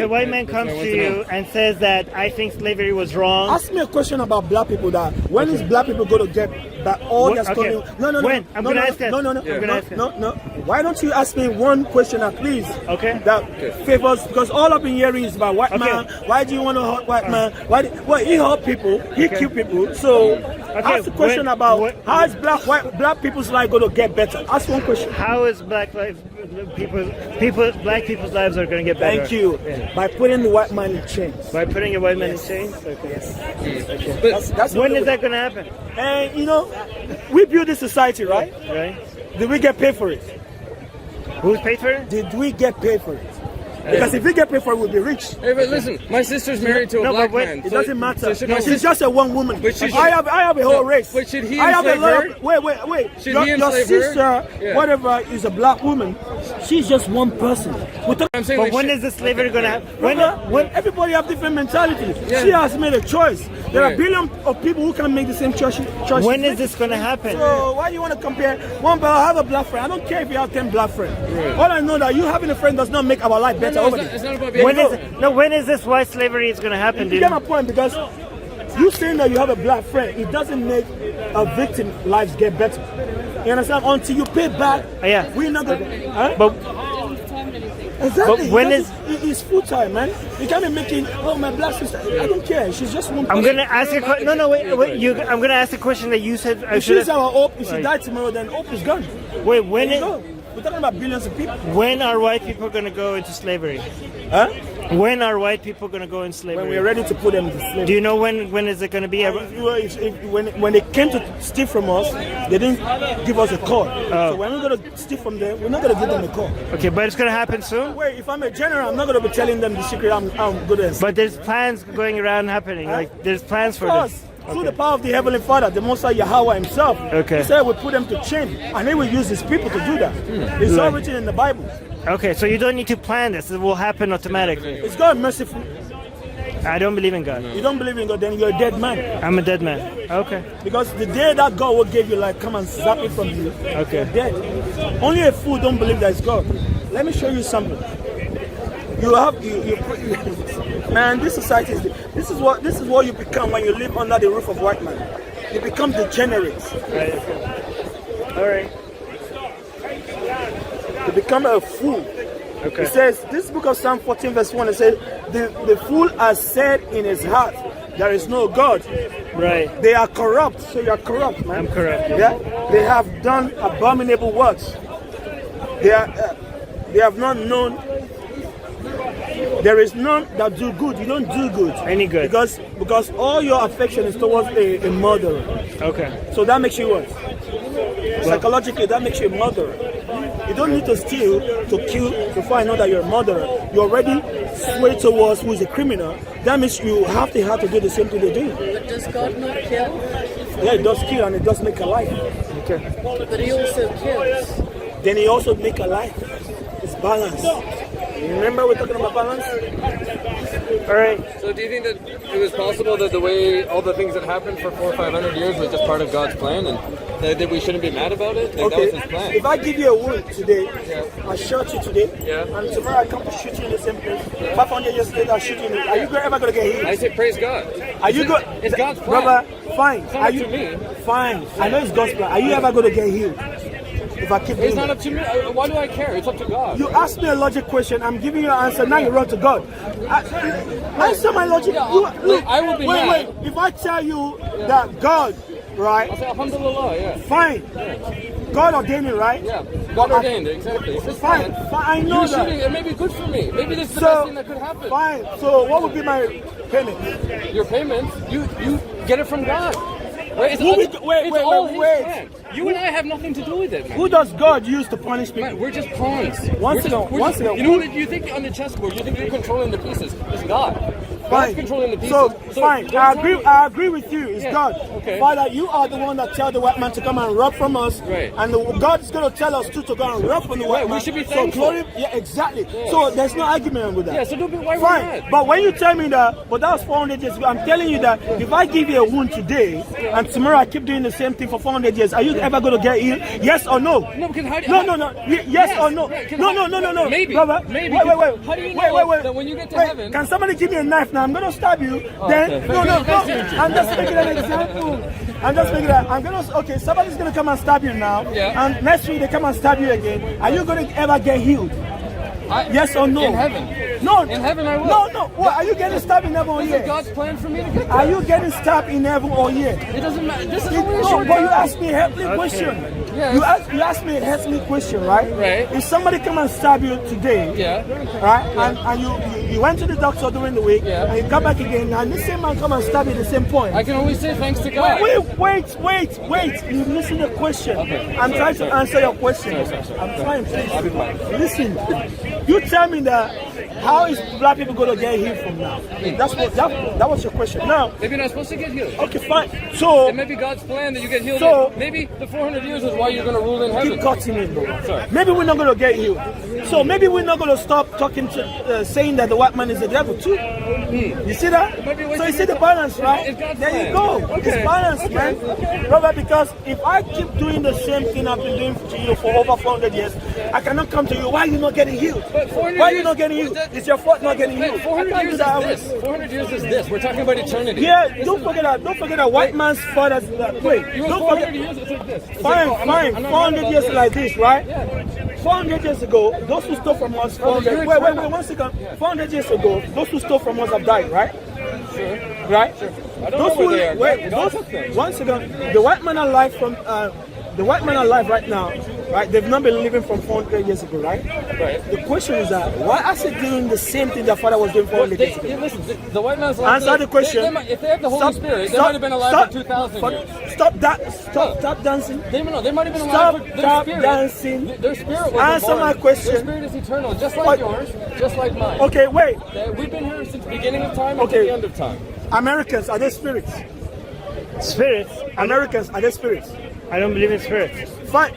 a white man comes to you and says that I think slavery was wrong, Ask me a question about black people. That when is black people going to get back all their stolen? Okay. No. When? I'm gonna ask that. No. I'm gonna ask that. No. Why don't you ask me one question at least? Okay. That favors, because all I've been hearing is about white Okay. man. Why do you want to hurt white man? Well, he hurt people. He kill people. So ask the question about how is black people's life going to get better? Ask one question. how is black people's lives are going to get better? Thank you. By putting the white man in chains. By putting a white man in chains? Okay. That's When the is way. that going to happen? And you know, we build this society, right? Right? Did we get paid for it? Who's paid for it? Did we get paid for it? Because if we get paid for it, we'll be rich. Hey, but listen, my sister's married to a black man. It doesn't matter. So should She's just a one woman. But she I have a whole race. But should he I have a enslave lot her? of, wait. Should Your he enslave sister, her? Yeah. whatever, is a black woman. She's just one person. I'm saying, But like, when is the slavery going to happen? When everybody have different mentalities. Yeah. She has made a choice. There are Right. billions of people who can make the same choice. When is this going to happen? So why do you want to compare one? But I have a black friend. I don't care if you have 10 black friends. All I know that you having a friend does not make our life better. No, over it's there. not about being When is this white slavery is going to happen, You dude? get my point, because you saying that you have a black friend, it doesn't make a victim lives get better. You understand? Until you pay back, Yeah. we're not gonna. Huh? But Exactly. But when it's full time, man. You can't be making, oh, my black sister. I don't care. She's just one. I'm gonna ask you. No, wait. I'm gonna ask the question that you said. I If should. she's our hope, if she died tomorrow, then hope is gone. Wait, when There it, you go. We're talking about billions of people. when are white people gonna go into slavery? Huh? When are white people gonna go in slavery? When we're ready to put them into slavery. Do you know when is it gonna be? When they came to steal from us, they didn't give us a call. So when we're going to steal from them, we're not going to give them a call. Okay, but it's gonna happen soon. Wait, if I'm a general, I'm not going to be telling them the secret I'm good at. But there's plans going around happening. Like there's plans for Of course, this. through the power of the Heavenly Father, the Most High Yahweh Himself, Okay. He said we put them to shame, and He will use His people to do that. It's all written in the Bible. Okay, so you don't need to plan this. It will happen automatically. Is God merciful? I don't believe in God. You don't believe in God, then you're a dead man. I'm a dead man. Okay. Because the day that God will give you, like, come and zap it from you, Okay. you're dead. Only a fool don't believe that it's God. Let me show you something. You have, man, this society this is what you become when you live under the roof of white man. You become degenerate. All right. You become a fool. Okay. It says, this book of Psalm 14 verse 1, it says, the fool has said in his heart, there is no God. Right. They are corrupt, so you are corrupt, man. I'm corrupt. Yeah? They have done abominable works. They have not known. There is none that do good. You don't do good. Any good. Because all your affection is towards a murderer. Okay. So that makes you what? Psychologically, that makes you a murderer. You don't need to steal, to kill, before I know that you're a murderer. You already sway towards who is a criminal. That means you have to do the same thing they do. But does God not kill? Yeah, it does kill and it does make a life. Okay. But He also kills. Then he also make a life. It's balance. Remember we're talking about balance? All right. So do you think that it was possible that the way all the things that happened for 400 or 500 years was just part of God's plan, and that we shouldn't be mad about it? Like, that was His plan. If I give you a wound today, Yeah. I shot you today, Yeah. and tomorrow I come to shoot you in the same place. 500 years later, I shoot you. Are you ever going to get I healed? say praise God. Are you good? It's God's plan. Brother, fine. It's not Are up you to me. fine? I know it's God's plan. Are you ever going to get healed? If I keep doing It's not that? up to me. Why do I care? It's up to God. You asked me a logic question. I'm giving you an answer. Now you run to God. Answer my logic. Yeah, Look, I will be wait, mad. wait. If I tell you that God, right? I say alhamdulillah, yeah. Fine. God ordained it, right? Yeah. God ordained it, exactly. It's His Fine. plan. Fine. I know You that. shooting, it may be good for me. Maybe this is the So, best thing that could happen. fine. So what would be my payment? Your payment, you get it from God. Right? It's Who all, we- it's wait, all wait, His wait. plan. You and I have nothing to do with it, man. Who does God use to punish people? Man, we're just pawns. One We're second, just- we're one just- second. You know what? You think on the chessboard, you think you're controlling the pieces. It's God. God's controlling the pieces. So fine, don't I tell agree. me- I agree with you. It's Yeah, God. okay. Father, you are the one that tell the white man to come and rob from us, Right. and God is going to tell us too to go and rob from the white Right, we man. should be so thankful. glory, yeah, exactly. So there's no argument with that. Yeah, so don't be why we're Fine, mad. but when you tell me that, but that was 400 years ago, I'm telling you that if I give you a wound today and tomorrow I keep doing the same thing for 400 years, are you ever going to get healed? Yes or no? No, because how do No. Yes or no? right, can No. Maybe. Brother, Maybe. Wait. How do you know that when you get to heaven- Can somebody give me a knife now? I'm going to stab you. Then okay. no. I'm just making an example. Okay, somebody's gonna come and stab you now. Yeah. And next week they come and stab you again. Are you gonna ever get healed? Yes or no? In heaven. No. In heaven I will. No. What? Are you getting stabbed in heaven or This here? is God's plan for me to get Are there. you getting stabbed in heaven or here? It doesn't matter. This is No, only a short but you time. asked me a heavenly question. Yeah. You asked me a heavenly question, right? Right. If somebody come and stab you today, Yeah. right? And you went to the doctor during the week, Yeah. and you come back again, and the same man come and stab you at the same point. I can only say thanks to God. Wait. You listen to the question. I'm trying to answer your question. I'm trying, please. I'll be quiet. Listen. You tell me that How is black people going to get healed from now? That was your question. Now, Maybe you're not supposed to get healed. okay, fine. So It may be God's plan that you get healed. So- Maybe the 400 years is why you're going to rule in heaven. keep cutting in, bro. Sorry. Maybe we're not going to get healed. So maybe we're not going to stop talking to saying that the white man is the devil too. You see that? might be So wasting you see your the time. balance, right? It's God's There you plan. go. Okay. It's balance, man. Brother, because if I keep doing the same thing I've been doing to you for over 400 years, I cannot come to you. Why are you not getting healed? But 400 Why are you years- not getting healed? It's your fault not getting healed. 400 I can't years do that. is this. 400 years is this. We're talking about eternity. Yeah, don't forget that. Don't forget that white man's fathers. Wait, You want don't 400 forget. years? It's like this. It's Fine, like, oh, fine. I'm not 400 about years this. like this, right? Yeah. 400 years ago, those who stole from us, 400, you're wait, eternal. 1 second. 400 years ago, those who stole from us have died, right? Sure. Right? I don't know where they are. Wait, God those, took them. 1 second. The white man alive from, the white man alive right now, right? They've not been living from 400 years ago, right? Right. The question is that, why are they doing the same thing their father was doing 400 years ago? Listen, the white man's alive. Answer the question. If they have the Holy Spirit, they might have been alive for 2,000 years. Stop dancing. They might have been Stop, alive for their stop spirit. dancing. Their spirit was Answer my question. Their spirit is eternal, just like What? yours, just like mine. Okay, wait. We've been here since the beginning of time Okay. until the end of time. Americans, are they spirits? Spirits? Americans, are they spirits? I don't believe in spirits. Fine.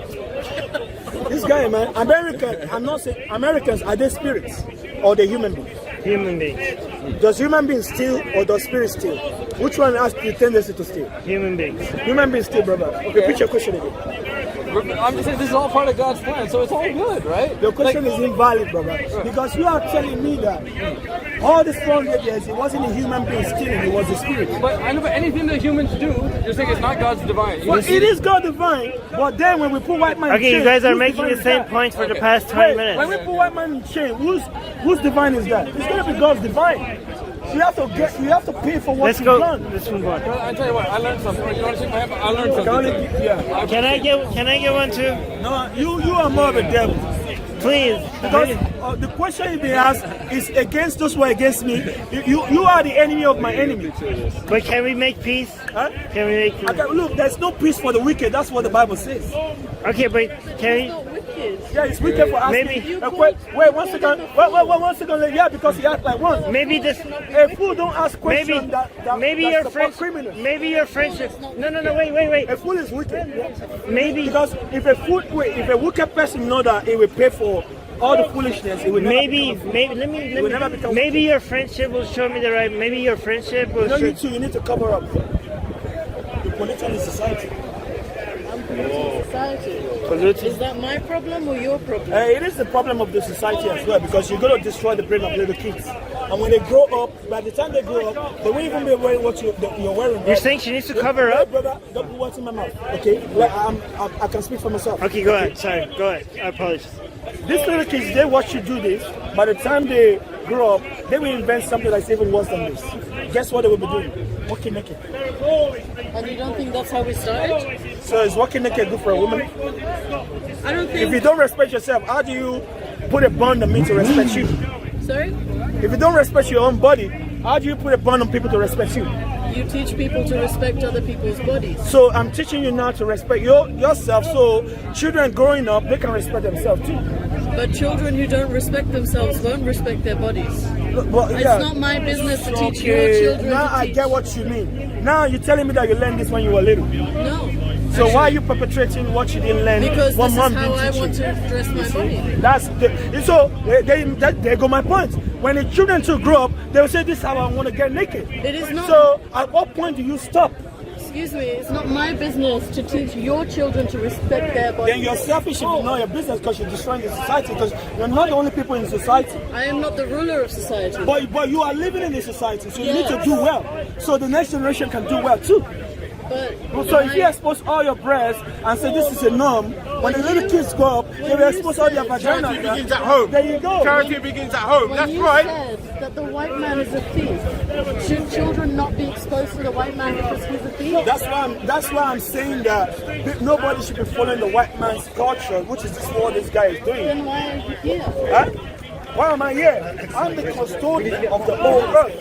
This guy, man, I'm not saying Americans, are they spirits or they human beings? Human beings. Does human beings steal or does spirits steal? Which one has the tendency to steal? Human beings. Human beings steal, brother. Okay, repeat your question again. I'm just saying this is all part of God's plan, so it's all good, right? Your question is invalid, brother. Because you are telling me that all these 400 years, it wasn't a human being stealing, it was a spirit. But I know, but anything that humans do, you're saying it's not God's divine. Well, it is God divine, but then when we put white man in Okay, chain, you guys are whose making divine the is same that? points for the past 20 Wait, when we minutes. put white man in chain, whose divine is that? It's gonna be God's divine. You have to pay for what Let's you've go. done. Let's move on. I tell you what, I learned something. You want to shake my hand? I learned Can only something. be- yeah. Can I get one too? No, you are more of a devil. Please. Because the question you be asked is against those who are against me. You are the enemy of my enemy. But can we make peace? Huh? Can we make peace? Look, there's no peace for the wicked. That's what the Bible says. Okay, but can we? Not wicked. Yeah, it's wicked for asking. Maybe- Wait, 1 second. Wait, 1 second. Yeah, because he asked like one. Maybe this. A fool don't ask questions Maybe that your support friendship. criminals. Maybe your friendship. No, wait. A fool is wicked. Maybe. Because if a wicked person know that he will pay for all the foolishness, it will never will never become- Maybe your friendship will show me the right. Maybe your friendship will show. You need to cover up. You're polluting the society. I'm polluting society. Polluting. Is that my problem or your problem? It is the problem of the society as well because you're going to destroy the brain of little kids. And when they grow up, by the time they grow up, they won't even be wearing what you're wearing. You're saying she needs to cover Hey, up? brother, don't put words in my mouth, okay? I can speak for myself. Okay, go ahead. Sorry, go ahead. I apologize. These little kids, they watch you do this. By the time they grow up, they will invent something that's even worse than this. Guess what they will be doing? Walking naked. And you don't think that's how we started? So is walking naked good for a woman? I don't If you think. don't respect yourself, how do you put a bond on me to respect you? Sorry? If you don't respect your own body, how do you put a bond on people to respect you? You teach people to respect other people's bodies. So I'm teaching you now to respect yourself so children growing up, they can respect themselves too. But children who don't respect themselves won't respect their bodies. Well, It's yeah. not my business to teach your Okay, children now to I teach. get what you mean. Now you're telling me that you learned this when you were little. No. So why are you perpetrating what you didn't learn? Because what this mom is how didn't I teach want you? to dress my body. That's so there go my point. When the children to grow up, they will say this is how I want to get naked. It is not. So at what point do you stop? Excuse me, it's not my business to teach your children to respect their bodies. Then you're selfish if you know your business because you're destroying the society because you're not the only people in society. I am not the ruler of society. But you are living in a society, so you need to Yes. do well. So the next generation can do well too. But So if you expose all your breasts and say this is a norm, when the little kids grow up, they will expose all their vagina. Charity begins at home. There you go. Charity begins at home. when That's you right. said that the white man is a thief, should children not be exposed to the white man because he's a thief? That's why I'm saying that nobody should be following the white man's culture, which is what this guy is doing. Then why are you here? Huh? Why am I here? I'm the custodian of the whole earth.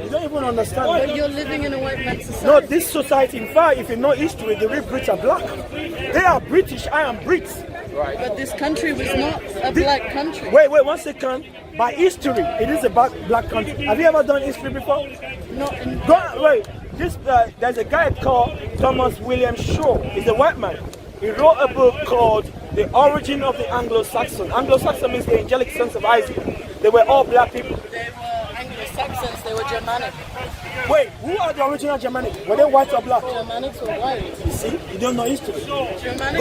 You don't even understand. But you're living in a white man's society. No, this society, in fact, if you know history, the real Brits are black. They are British, I am Brits. But this country was not a black country. Wait, 1 second. by history, it is a black country. Have you ever done history before? No. Wait. There's a guy called Thomas William Shaw. He's a white man. He wrote a book called The Origin of the Anglo-Saxon. Anglo-Saxon means the angelic sons of Isaac. They were all black people. They were Anglo-Saxons, they were Germanic. Wait, who are the original Germanic? Were they white or black? Germanics were white. You see, you don't know history. Germanics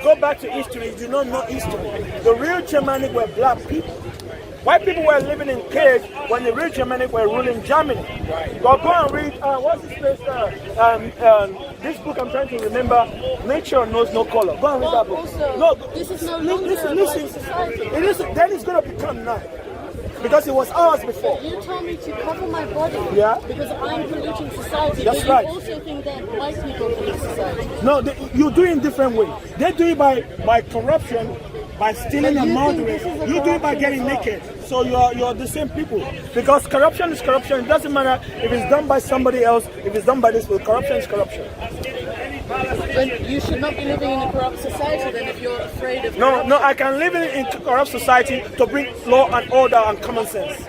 Go back were to history. You do not know history. The real Germanic were black people. White people were living in caves when the real Germanic were ruling Germany. But go and read, what's this place? This book I'm trying to remember, Nature Knows No Color. Go and read that book. Also, this is no longer a white society. It is, then it's going to become now. Because it was ours before. You told me to cover my body because I'm polluting society. That's but right. You also think that white people pollute society. No, you do it in different ways. They do it by corruption, by stealing and murdering. You do it by getting naked. So you're the same people. Because corruption is corruption. It doesn't matter if it's done by somebody else, if it's done by this way. Corruption is corruption. But you should not be living in a corrupt society then if you're afraid of No, I can live in a corrupt society to bring law and order and common sense.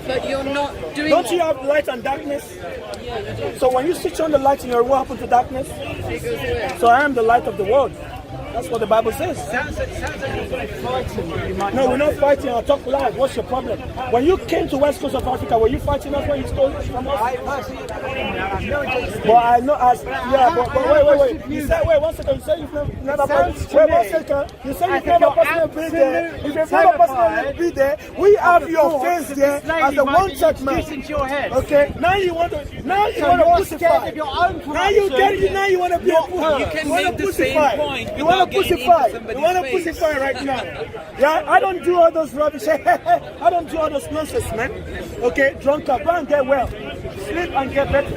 But you're not doing Don't that. you have light and darkness? Yeah, you do. So when you switch on the light in your room, what happens to darkness? It goes away. So I am the light of the world. That's what the Bible says. Sounds like you're fighting. You might No, we're not fighting. I talk loud. What's your problem? When you came to West Coast of Africa, were you fighting us when you stole from us? I personally have no intention. Well, I know. But wait. You said, wait, 1 second. You said you've never Sounds to wait, me 1 second. You said you've like never you're personally been there. If you've never terrified personally been there, we have your face there as a one-check man. Into your head. Okay, now you want to So pussify. you're scared of your own Now you corruption. now you want to be a pussy. You can You want make to the same pussify. point You want without to getting pussify. into somebody's You want to face. pussify right now. Yeah, I don't do all those rubbish. I don't do all those nonsense, man. Okay, drunk up, go and get well. Sleep and get better.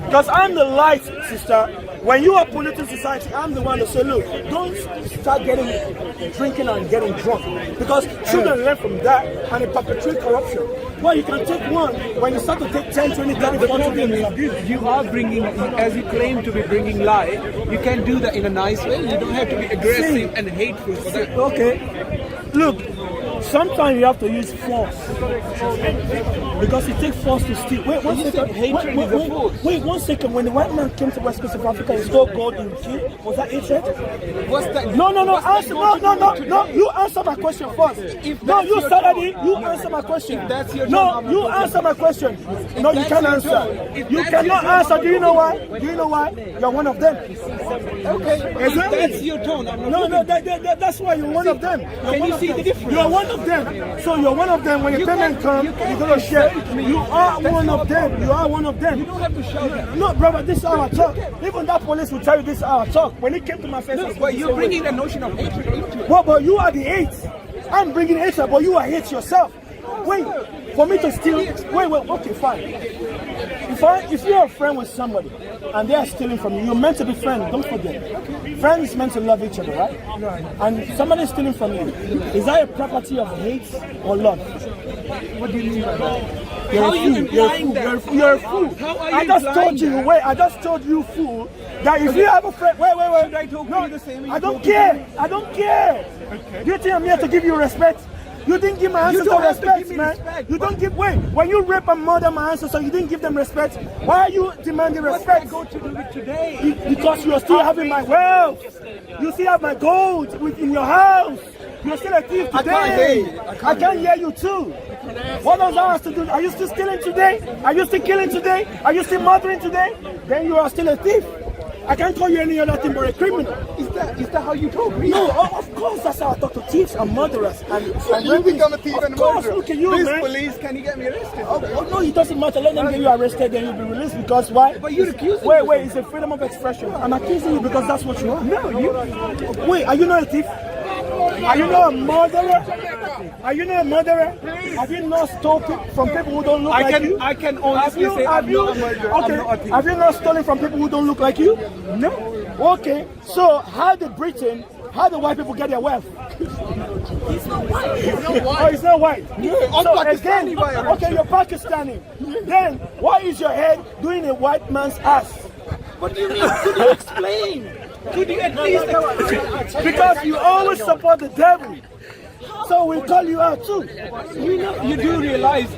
Because I'm the light, sister. When you are polluting society, I'm the one to say, look, don't start drinking and getting drunk. Because children learn from that and they perpetuate corruption. Well, you can take one. When you start to take 10, 20, 30, The 40, problem is you are bringing, as you claim to be bringing light, you can do that in a nice way. You don't have to be aggressive and hateful for that. Okay, look, sometimes you have to use force because it takes force to steal. Wait, 1 second. hatred is a force. Wait 1 second. When the white man came to West Coast of Africa and stole gold in Key, was that hatred? What's that? No. What's Answer. that got to do with No. today? You answer my question first. If No, that's you your started tone, it. You answer my question. If that's your No, tone, I'm you not talking. answer my question. No, you that's can't your answer. tone, if You that's cannot your tone, answer. I'm Do you not know why? talking. Do you know why? You're one of them. Okay, if Exactly. that's your tone, I'm not No, talking. that's why you're one of them. Can you see the difference? You're one of them. So you're one of them. When your You payment can't- comes, you can't you're gonna share. insult me. You are That's one not of a them. problem. You are one of them. You don't have to shout that. No, brother, this is how I talk. Even that police will tell you this is how I talk. When it came to my face, I No, spoke but the you're same way. bringing the notion of hatred into it. Well, but you are the hate. I'm bringing hatred, but you are hate yourself. Wait, for me to steal. Wait, okay, fine. If you're a friend with somebody and they are stealing from you, you're meant to be friends. Don't forget. Friends is meant to love each other, right? And somebody is stealing from you. Is that a property of hate or love? What do you mean by that? You're How a are you fool. implying that? You're a fool. How are you I just implying told you. that? Wait, I just told you, fool, that if you have a friend, wait. Should I talk to you the same way I you don't talk to care. me? I don't care. Do you think I'm here to give you respect? You didn't give my ancestors don't have to respect, give me man. respect. You don't give. Wait, when you rape and murder my ancestors, you didn't give them respect. Why are you demanding What's respect? that got to do with today? Because you're still having my wealth. You still have my gold in your house. You're still a thief today. I can't hear you. I can't hear you too. What does that have to do? Are you still stealing today? Are you still killing today? Are you still murdering today? Then you are still a thief. I can't call you any other thing but a criminal. Is that how you talk? No, of course that's how I talk to thieves and murderers. And You rapists. become a thief and a Of course, murderer. look at you, This man. police, can you get me arrested? Oh, no, it doesn't matter. Let them get you arrested, then you'll be released. Because why? But you're accusing Wait, me. it's a freedom of expression. I'm accusing you because that's what you are. No, you. Wait, are you not a thief? Are you not a murderer? Are you not a murderer? Have you not stolen from people who don't look like you? I can honestly say I'm not a murderer. Okay, I'm not a thief. have you not stolen from people who don't look like you? No. Okay, so how did white people get their wealth? He's not white. Oh, it's not white. I'm So Pakistani again, by origin. okay, you're Pakistani. Then why is your head doing a white man's ass? What do you mean? Could you explain? Could you at least explain? Because you always support the devil. So we call you out too. You know, you do realize.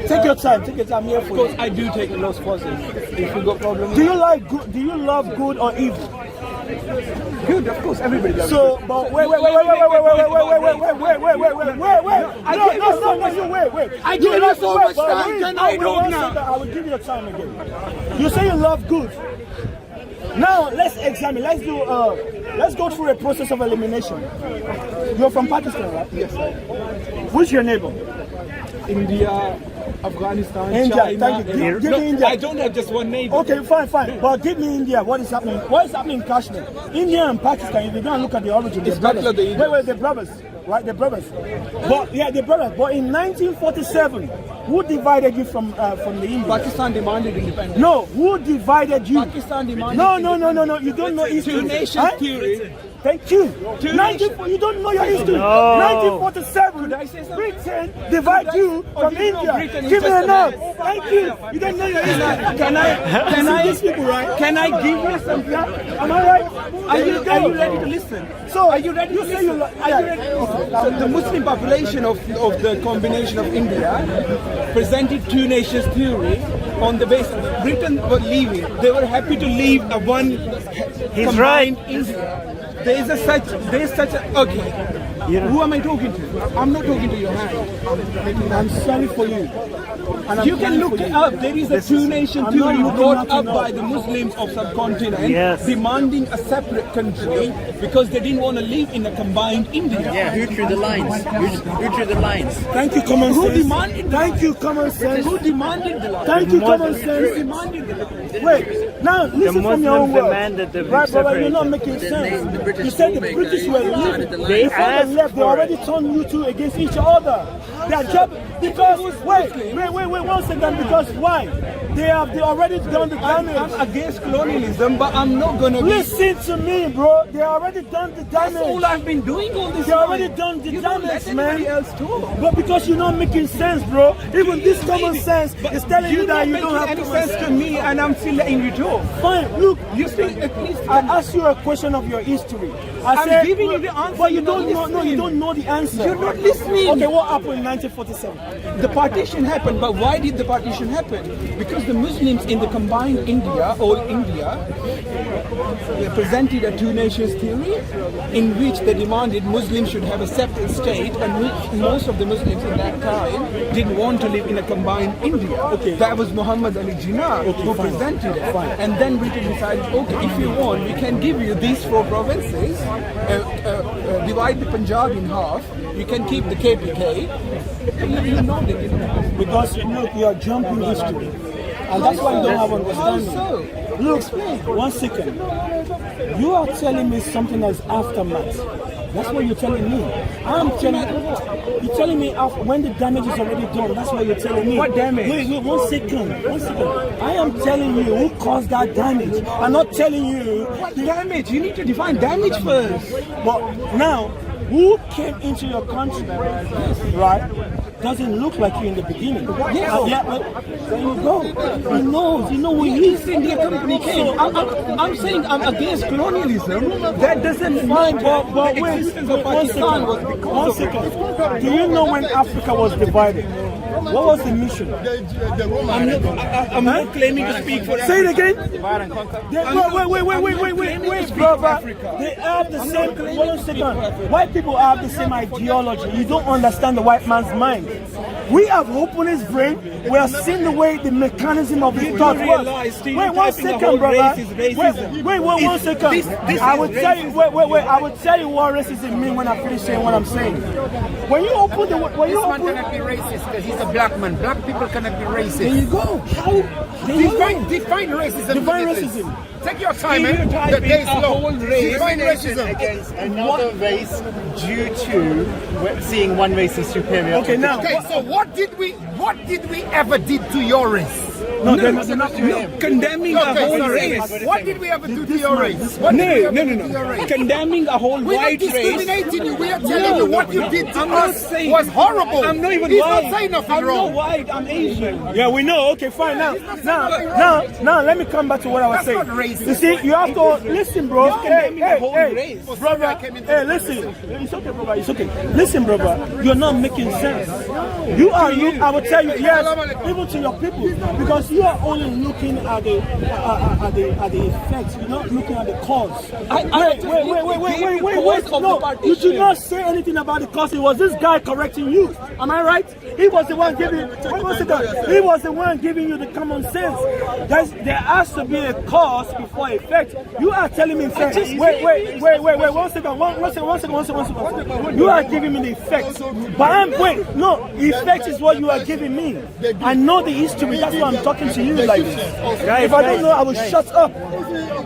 Take your time. Take your time here Of for course, you. I do take lost pauses. If you got problems, Do you like good? Do you love good or evil? good. Of course, everybody does. So, but wait. No, you wait. I give you so much time, can I talk now? I will give you time again. You say you love good. Now let's examine. Let's go through a process of elimination. You're from Pakistan, right? Yes, sir. Who's your neighbor? India, Afghanistan, India. China. Thank you. Give me India. I don't have just one neighbor. Okay, fine. But give me India. What is happening? What is happening in Kashmir? India and Pakistan, if you don't look at the origin, It's they're brothers. Bangladesh. Wait, they're brothers. Right, they're brothers. But yeah, they're brothers. But in 1947, who divided you from the Indians? Pakistan demanded independence. No, who divided you? Pakistan demanded. No. You don't know history. Two nations Huh? theory. Thank you. Two 19, you don't know your history. No. 1947, Could I say something? Britain divide you from do you know India. Britain is Give me just an a up. mess? Thank you. You don't know your history. Can I give you something? Am I right? Are you ready to listen? So Are you ready to say you listen? are you ready? So the Muslim population of the combination of India presented two nations theory on the basis Britain were leaving. They were happy to leave a one He's combined right. India. There is such a okay. Who am I talking to? I'm not talking to your hand. I'm sorry for you. And I'm You can sorry look for it you. up. There is a two-nation I'm theory not looking brought nothing up up. by the Muslims of subcontinent, Yes. demanding a separate country because they didn't want to live in a combined India. Yeah, who drew the lines? Who drew the lines? Thank you, common Who sense. demanded the Thank you, common sense. Who demanded the line? Thank you, common Who sense. demanded the line? Wait, now listen from your own Muslims words. demanded the Right, brother, you're not separation. making sense. the British You said the rulemaker, British were started leaving. the line. They Before they asked left, they for already turned you two against each other. Their job, because, wait, 1 second, because why? They already done the damage. I'm against colonialism, but I'm not gonna be. Listen to me, bro. They already done the That's damage. all I've been doing all this They time. already done the You don't let damage, man. anybody else talk. But because you're not making sense, bro. Even this common sense is telling you that you don't have any common sense to me, and I'm still letting you talk. Fine, look, You speak at least. I asked you a question of your history. I'm giving you the answer, but you you're not don't know. No, you listening. don't know the answer. You're not listening. Okay, what happened in 1947? The partition happened, but why did the partition happen? Because the Muslims in the combined India, all India, they presented a two nations theory in which they demanded Muslims should have a separate state, and which most of the Muslims in that time didn't want to live in a combined India. Okay. That was Muhammad Ali Jinnah who presented it. And then Britain decided, okay, if you want, we can give you these 4 provinces, divide the Punjab in half, you can keep the KPK. You know they didn't. Because look, you are jumping history, and that's why you don't have How understanding. so? Look, 1 second. You are telling me something that's aftermath. That's what you're telling me. You're telling me after, when the damage is already done. That's what you're telling me. What damage? Wait, 1 second. 1 second. I am telling you who caused that damage. I'm not telling you. What damage? You need to define damage first. But now, who came into your country, right? Doesn't look like you in the beginning. Yes. Yeah, but there you go. He knows. You know who he is. East India Company came. I'm saying I'm against colonialism. That doesn't mean Fine, but the wait, existence of 1 Pakistan was second. because 1 of second. Do you know when Africa was divided? What was the mission? I'm not claiming to speak for Say it again. Divide and conquer. Wait, brother. They have the same. 1 second. White people have the same ideology. You don't understand the white man's mind. We have opened his brain. We have seen the way the mechanism of his thought works. Wait 1 second, brother. Wait 1 second. I will tell you. Wait. I will tell you what racism means when I finish saying what I'm saying. When you open the, when you This man open, cannot be racist because he's a black man. Black people cannot be racist. there you go. How? Define racism. Define please. racism. Take your time, man. Stereotyping The day's a long. whole race. Define racism. Against another race due to seeing one race as superior. Okay, now. Okay, so what did we ever did to your race? No, they're not condemning a whole race. What did we ever do to your race? No. Condemning a whole We're not white race. discriminating you. We are telling you what you did to I'm not us saying was horrible. I'm not even He's white. not saying nothing I'm wrong. not white. I'm Asian. Yeah, we know. Okay, fine. Now, let me come back to what I was That's saying. not racist. You see, you have to listen, bro. condemning the whole race. Brother. Hey, listen. It's okay, brother. It's okay. Listen, brother. You're not making sense. You are. I will tell you. Yes, even to your people, because you are only looking at the effects. You're not looking at the cause. Wait. No, you did not say anything about the cause. It was this guy correcting you. Am I right? He was the one giving. Wait 1 second. He was the one giving you the common sense. There has to be a cause before effect. You are telling me, wait. 1 second. One second. You are giving me the effect. But no, effect is what you are giving me. I know the history. That's why I'm talking to you like this. If I don't know, I will shut up.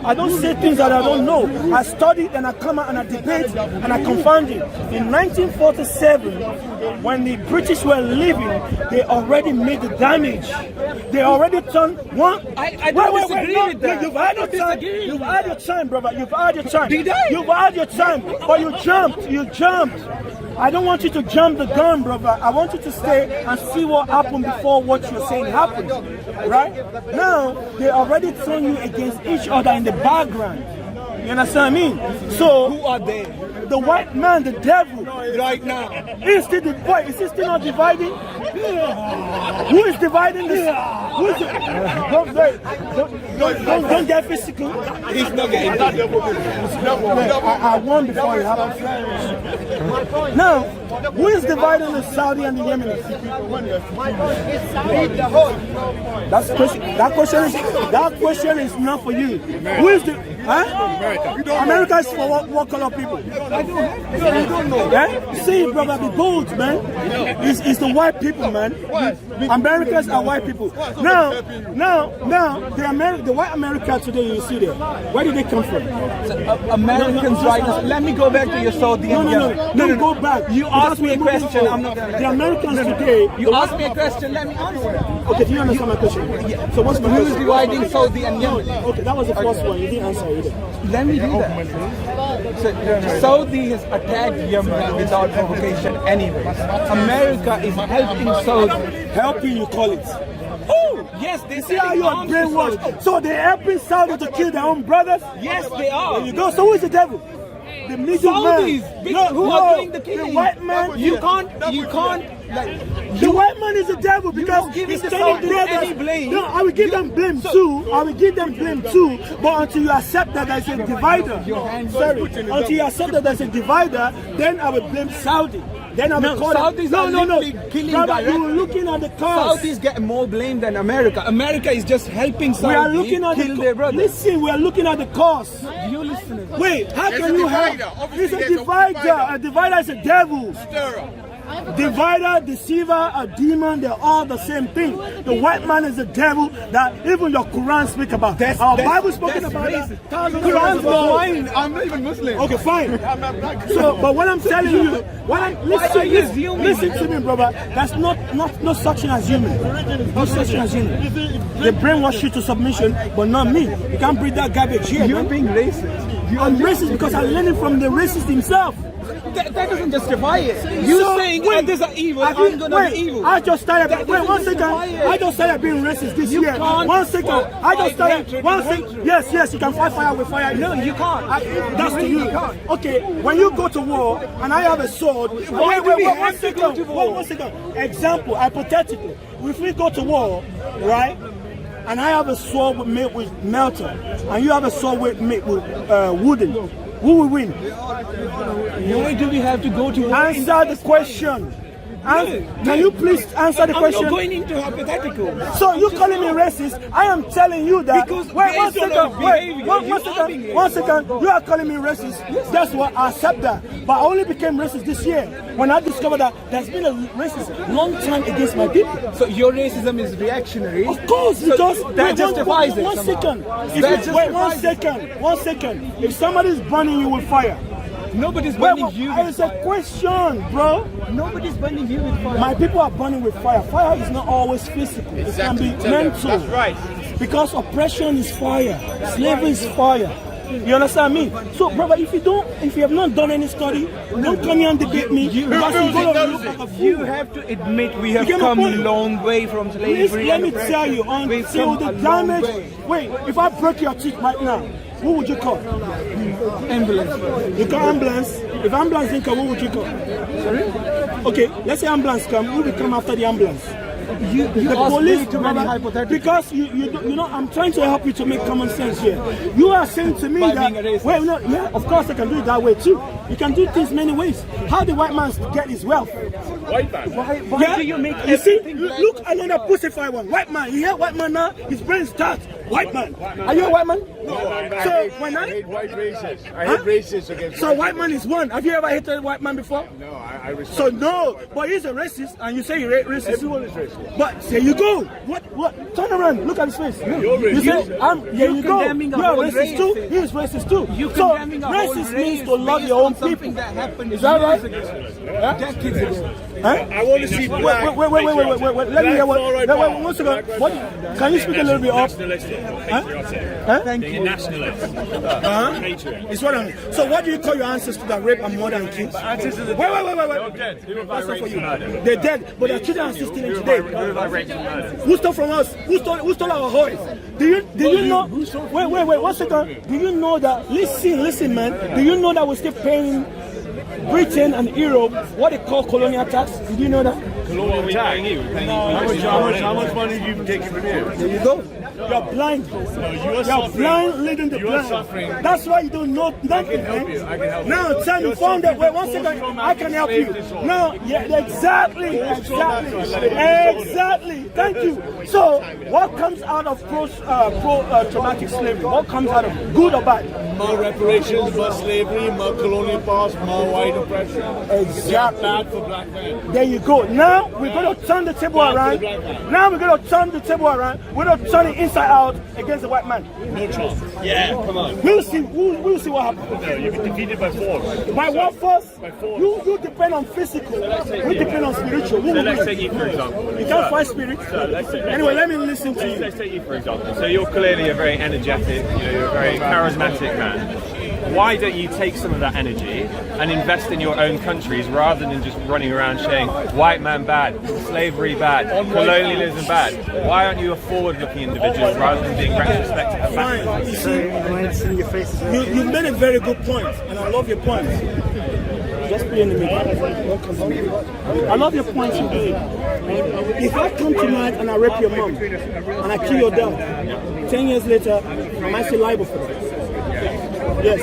I don't say things that I don't know. I studied and I come out and I debate and I confound it. In 1947, when the British were leaving, they already made the damage. They already turned one. I don't disagree with that. You've had your time. You've had your time, brother. You've had your time. Did I? You've had your time, but you jumped. You jumped. I don't want you to jump the gun, brother. I want you to stay and see what happened before what you're saying happened. Right? Now, they already turn you against each other in the background. You understand what I mean? So, Who are they? the white man, the devil, Right now. is still not dividing? Who is dividing this? Who is it? Don't get physical. He's not getting I won before it happened. Now, who is dividing the Saudi and the Yemenis? That question is not for you. Who is the America is for what color people? I don't know. Yeah? See, brother, be bold, man. It's the white people, man. Americans are white people. Now, the white America today you see there. Where did they come from? Americans right now. Let me go back to your Saudi. No, go back. You asked me a question. I'm not gonna let the Americans today. You asked me a question. Let me answer it. Okay, do you understand my question? Yeah. So what's my Who is question? dividing Saudi and Yemen? Okay, that was the first one. You didn't answer either. Let me do that. So, Saudi has attacked Yemen without provocation anyways. America is helping Saudi. Helping, you call it. Oh, yes, they See how you are brainwashed. So they're helping Saudi to kill their own brothers? Yes, they are. There you go. So who is the devil? The middle man. Saudis, who are doing the killing. The white man. You can't. The white man is the devil because he's telling brothers. Any blame. No, I will give them blame too. But until you accept that there's a divider, until you accept that there's a divider, then I will blame Saudi. Then I will call Saudis are killing brother, you were looking at the cause. Saudis get more blame than America. America is just helping Saudi We are looking at kill their brothers. Listen, we are looking at the cause. You listen. Wait, how There's can a you divider. have? Obviously It's a there's a divider. divider. A divider is a devil. Stirrer. Divider, deceiver, a demon, they're all the same thing. The white man is the devil that even your Quran speak about. Our Bible spoken about that. Quran's mine. I'm not even Muslim. Okay, fine. So, but what I'm telling you, listen to me, brother. That's not such thing as human. No such thing as human. They brainwash you to submission, but not me. You can't bring that garbage here. You're being racist. I'm racist because I learned it from the racist himself. That doesn't justify it. You saying others are evil, I'm gonna be evil. I just started. Wait 1 second. I just started being racist this year. 1 second. I just started. 1 second. Yes. You can fight fire with fire. No, you can't. That's to you. Okay. When you go to war and I have a sword. Wait. 1 second. 1 second. Example. Hypothetically, if we go to war, right? And I have a sword made with metal, and you have a sword made with wooden. Who will win? Why do we have to go to war? Answer the question. Can you please answer the question? I'm not going into hypothetical. So you calling me racist? I am telling you that. Because wait, one based on second. our Wait, behavior, one you are second. being 1 second. You are calling me racist. That's what I accept that. But I only became racist this year when I discovered that there's been a racist long time against my people. So your racism is reactionary. Of course, So because that justifies it. One second. That Wait, justifies 1 second. If somebody is burning you with fire, Nobody's burning you with It's a fire. question, bro. Nobody's burning you with fire. My people are burning with fire. Fire is not always physical. It can be mental. That's right. Because oppression is fire. Slavery is fire. You understand me? So, brother, if you have not done any study, don't come here and debate me. Because you're gonna look like a fool. You have to admit we have You get my come a point? long way from Please slavery. let and me oppression. tell you, We've until come the a long damage. way. Wait, if I break your teeth right now, who would you call? Ambulance. You call ambulance. If ambulance didn't come, who would you call? Sorry? Okay, let's say ambulance come. Who will come after the ambulance? You The asked police, me too many brother, hypotheticals. because you know, I'm trying to help you to make common sense here. You are saying to me By that, being a racist. well, no, yeah, of course I can do it that way too. You can do things many ways. How the white man get his wealth? Why do you make You see, everything black? look another pussify one. White man, you hear white man now? His brain starts. White man. Are you a white man? So when I hate white racists. I Huh? hate racists against so white man is one. Have you ever hated a white man before? No, I respect. So no, but he's a racist, and you say you're racist. Everyone is racist. But there you go. What? Turn around. Look at his face. You're You racist. say, there you go. condemning a You're whole racist race. too. He is racist too. You so condemning a whole racist race means to love based your own on something people. that happened Is that right? years ago. Decades ago. Huh? I want to see black. Wait. Let me hear what. Wait, one second. What? Can you speak a little bit up? Huh? Thank you. Nationalist. It's what I mean. So what do you call your ancestors that rape and murder and kill? Wait. That's not for you. They're dead, but their children are still stealing today. Who stole from us? Who stole our horse? Do you know? Wait. 1 second. Do you know that? Listen, man. Do you know that we're still paying Britain and Europe what they call colonial tax? Did you know that? How much money have you taken from here? There you go. You're blind. You're blind leading the blind. That's why you don't know nothing. Now tell me, found that. Wait 1 second. I can help you. No, yeah, exactly. Thank you. So, what comes out of traumatic slavery? What comes out of it? Good or bad? More reparations, more slavery, more colonial past, more white oppression. Exactly. Bad for black men. There you go. Now we're going to turn the table around. We're going to turn it inside out against the white man. No chance. Yeah, come on. We'll see what happens. No, you've been defeated by force. By what force? By force. You depend on physical. We depend on spiritual. So let's take you for example. You can't fight spirit. Anyway, let me listen to you. Let's take you for example. So you're clearly a very energetic, you're a very charismatic man. Why don't you take some of that energy and invest in your own countries rather than just running around saying white man bad, slavery bad, colonialism bad? Why aren't you a forward-looking individual rather than being retrospective? Fine. You see, you made a very good point, and I love your point. Just play in the middle. I love your point you made. If I come tonight and I rape your mom and I kill your dad, 10 years later, am I still liable for that? Yes.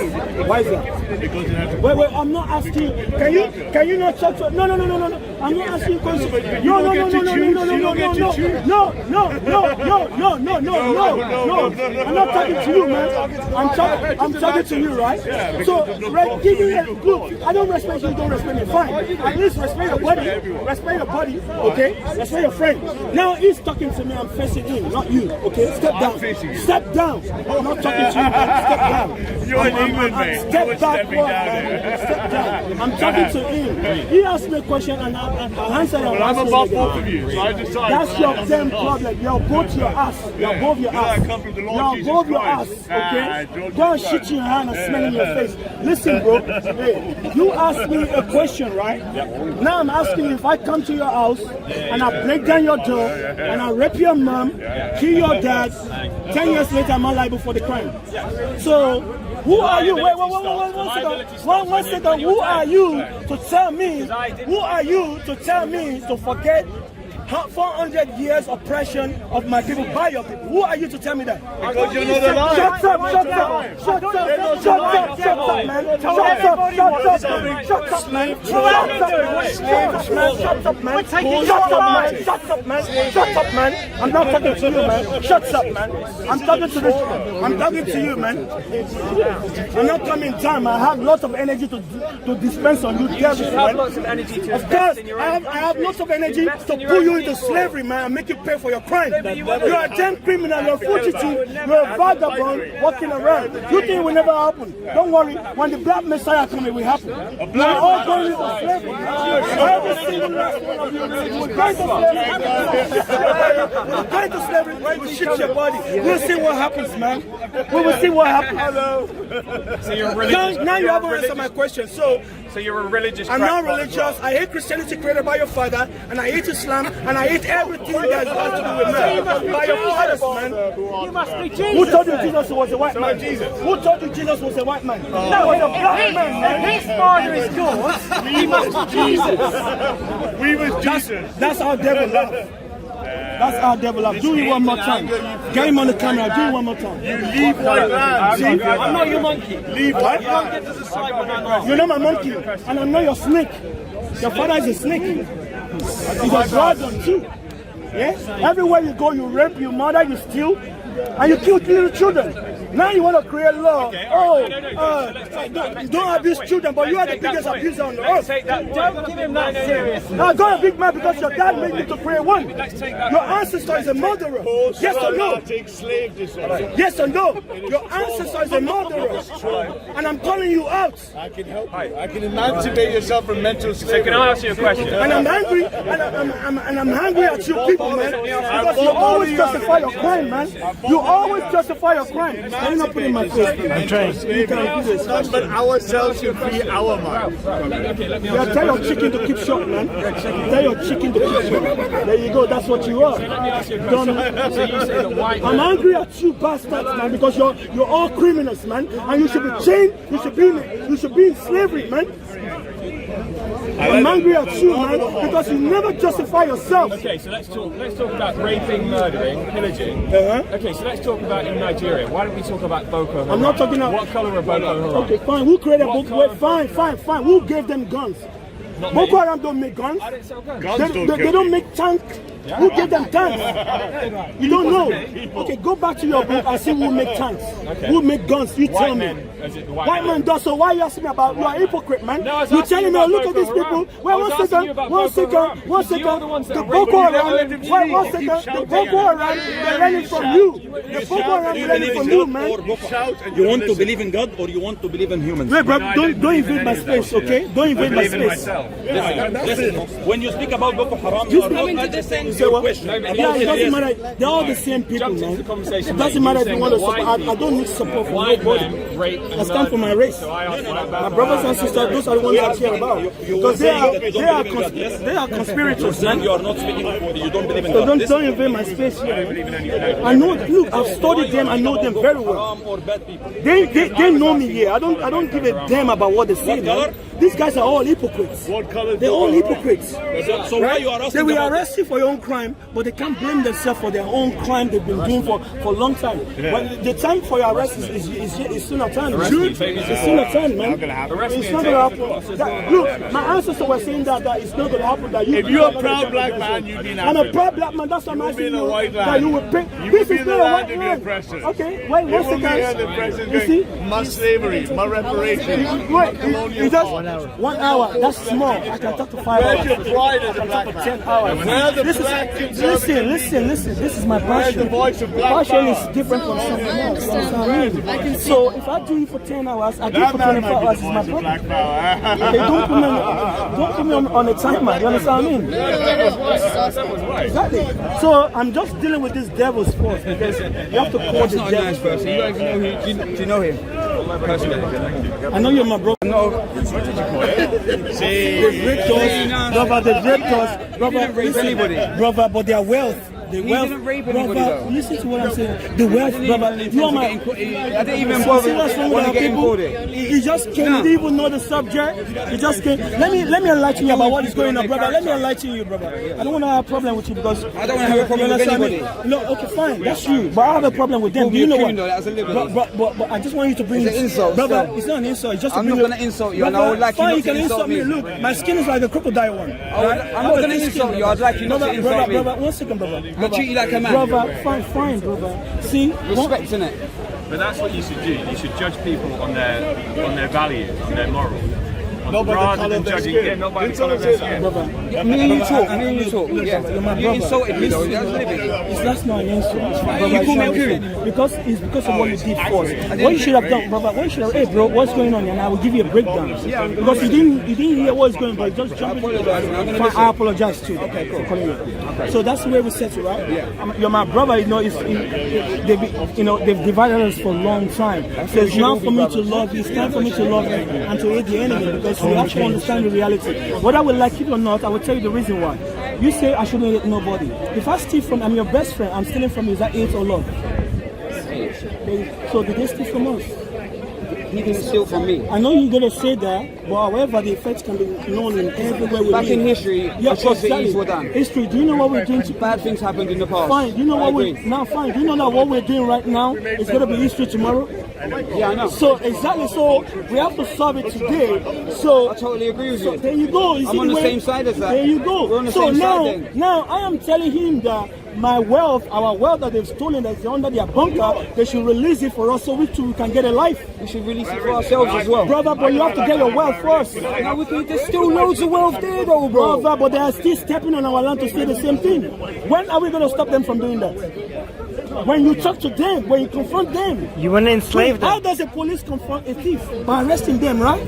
Why is that? Wait, I'm not asking. Can you not talk to? No. I'm not asking you questions. No. I'm not talking to you, man. I'm talking to you, right? So, give me a look. I don't respect you. Don't respect me. Fine. At least respect your body. Respect your body. Okay. Respect your friend. Now he's talking to me. I'm facing him, not you. Okay. Step down. Step down. I'm not talking to you, man. Step down. You're in England, mate. Step backward, step down. I'm talking to him. He asked me a question and I'll answer him. Well, I'm above both of you, so I decide. That's your damn problem. You're both your ass. You're both your ass. I come from the Lord You're Jesus both your Christ. ass. Okay? Don't Go and shit in your hand and smell in your face. Listen, bro. Hey, you asked me a question, right? Now I'm asking you if I come to your house and I break down your door and I rape your mom, kill your dad, 10 years later I'm not liable for the crime. So, who are you? Wait, 1 second. Who are you to tell me? Who are you to tell me to forget 400 years oppression of my people by your people? Who are you to tell me that? Because you're not alive. Shut up, man. Shut up, man. I'm not talking to you, man. Shut up, man. I'm talking to you, man. I'm not coming down. I have lots of energy to dispense on you. You should have lots of energy to Of course, I have lots of energy to pull you you into slavery, man, and make you pay for your crime. You're a damn criminal, you're a fugitive, you're a vagabond walking around. You think it will never happen? Don't worry, when the black messiah comes, it will happen. We're all going into slavery. Every single last one of you will go into slavery. We'll go into slavery, we'll shit your body. We'll see what happens, man. We will see what happens. So you're religious. Now you haven't answered my question. So you're a religious. I'm not religious. I hate Christianity created by your father, and I hate Islam, and I hate everything that has to do with man. By your fathers, man. You must be Jesus. Who told you Jesus was a white man? Who told you Jesus was a white man? That was a black man. If his father is yours, he must be Jesus. We was Jesus. That's our devil love. That's our devil love. Do it one more time. Get him on the camera. Do it one more time. You leave white land. See? I'm not your monkey. Leave white land. Get to decide when I'm wrong. You're not my monkey, and I'm not your snake. Your father is a snake. He's a dragon too. Yeah? Everywhere you go, you rape, you murder, you steal, and you kill little children. Now you want to create law. Don't abuse children, but you are the biggest abuser on the earth. Don't give him that serious. Now go a big man because your dad made you to create one. Your ancestor is a murderer. Yes or no? Yes or no? Your ancestor is a murderer. And I'm calling you out. I can help you. I can emancipate yourself from mental slavery. So can I ask you a question? And I'm angry, and I'm angry at you people, man, because you always justify your crime, man. You always justify your crime. I'm not putting my face. I'm trying. You can do this. But ourselves should free our mind. Yeah, tell your chicken to keep short, man. Tell your chicken to keep short. There you go. That's what you are. I'm angry at you bastards, man, because you're all criminals, man, and you should be chained. You should be in slavery, man. I'm angry at you, man, because you never justify yourself. Okay, so let's talk about raping, murdering, pillaging. Okay, so let's talk about in Nigeria. Why don't we talk about Boko Haram? I'm not talking about... What color are Boko Haram? Okay, fine. Who created Boko Haram? Fine. Who gave them guns? Boko Haram don't make guns. They don't make tanks. Who gave them tanks? You don't know. Okay, go back to your book and see who make tanks. Who make guns? You tell me. White man does. So why are you asking me about? You are a hypocrite, man. You telling me, look at these people. Wait, one second. The Boko Haram. Wait, 1 second. The Boko Haram, they're learning from you. The Boko Haram, they're learning from you, man. You want to believe in God or you want to believe in humans? Wait, bro, don't invade my space, okay? Don't invade my space. Listen, when you speak about Boko Haram, you are not understanding your question. Yeah, it doesn't matter. They're all the same people, man. It doesn't matter if you want to support. I don't need support from nobody. I stand for my race. My brothers and sisters, those are the ones I care about. Because they are conspirators, man. You are not speaking. You don't believe in God. God. Don't invade my space here. I know. Look, I've studied them. I know them very well. They know me here. I don't give a damn about what they say, man. These guys are all hypocrites. What color? They're all hypocrites. So why you are asking? They will arrest you for your own crime, but they can't blame themselves for their own crime they've been doing for a long time. But the time for your arrest is soon at hand. It's soon at hand, man. It's not going to happen. Look, my ancestors were saying that it's not going to happen. That if you're a proud black man, you'd be I'm a proud black man. That's what I'm asking you. That you will pay. This is not a white man. Okay, wait 1 second. You see, my slavery, my reparations. Wait, it's just 1 hour. That's small. I can talk to 5 hours. Where's your pride as a I can talk black for man? 10 hours. Listen. This is my passion. the voice of black Passion power. is different from something else. You understand what I mean? So if I do it for 10 hours, I do it for 24 hours. It's my problem. Okay, don't put me on a timer. You understand what I mean? Exactly. So I'm just dealing with this devil's force because you have to call the devil. Do you know him? I know you're my brother. No. They've raped us, brother. They've raped us, brother. Brother, but their wealth. The wealth, didn't rape brother, anybody, though. listen to what I'm saying. The wealth, brother. You are my. I didn't even bother when I get imported. He just came. He didn't even know the subject. He just came. Let me enlighten you about what is going on, brother. Let me enlighten you, brother. I don't want to have a problem with you because I don't want to have a problem with anybody. No, okay, fine. That's you. But I have a problem with them. Do you know what? But I just want you to bring. It's an insult, brother. It's not an insult. It's just. I'm not going to insult you, and I would like you not to insult me. Look, my skin is like a crocodile one. I'm not going to insult you. I'd like you not to insult me. Brother, 1 second, brother. I treat you like a man. Brother, fine, brother. See, Respect in it. But that's what you should do. You should judge people on their values, on their morals. rather than judging him not by the colour of their skin. Me and you talk. Yeah. You insulted me though. That's not an insult. You call me a goon. Because it's because of what you did first. What you should have done, brother, what you should have, hey bro, what's going on? And I will give you a breakdown. Because you didn't hear what's going on, but just jump in. I apologize too. Okay, cool. So that's the way we set it, right? Yeah. You're my brother, they've divided us for a long time. So it's now for me to love you, it's time for me to love you and to hate the enemy, because you have to understand the reality. Whether we like it or not, I will tell you the reason why. You say I shouldn't hate nobody. If I steal from, I'm your best friend, I'm stealing from you, is that hate or love? So did they steal from us? He didn't steal from me. I know you're going to say that, but however, the effects can be known in everywhere we live. Back in history, atrocities were done. History, do you know what we're doing? Bad things happened in the past. Fine, do you know what we're fine. Do you know that what we're doing right now is going to be history tomorrow? Yeah, I know. So exactly, so we have to solve it today. So I totally agree with you. There you go. I'm on the same side as that. There you go. We're on the same side then. Now I am telling him that my wealth, our wealth that they've stolen, that's under their bunker, they should release it for us so we too can get a life. We should release it for ourselves as well. Brother, but you have to get your wealth first. Now there's still loads of wealth there though, bro. Brother, but they are still stepping on our land to say the same thing. When are we going to stop them from doing that? When you talk to them, when you confront them. You want to enslave them. How does the police confront a thief? By arresting them, right?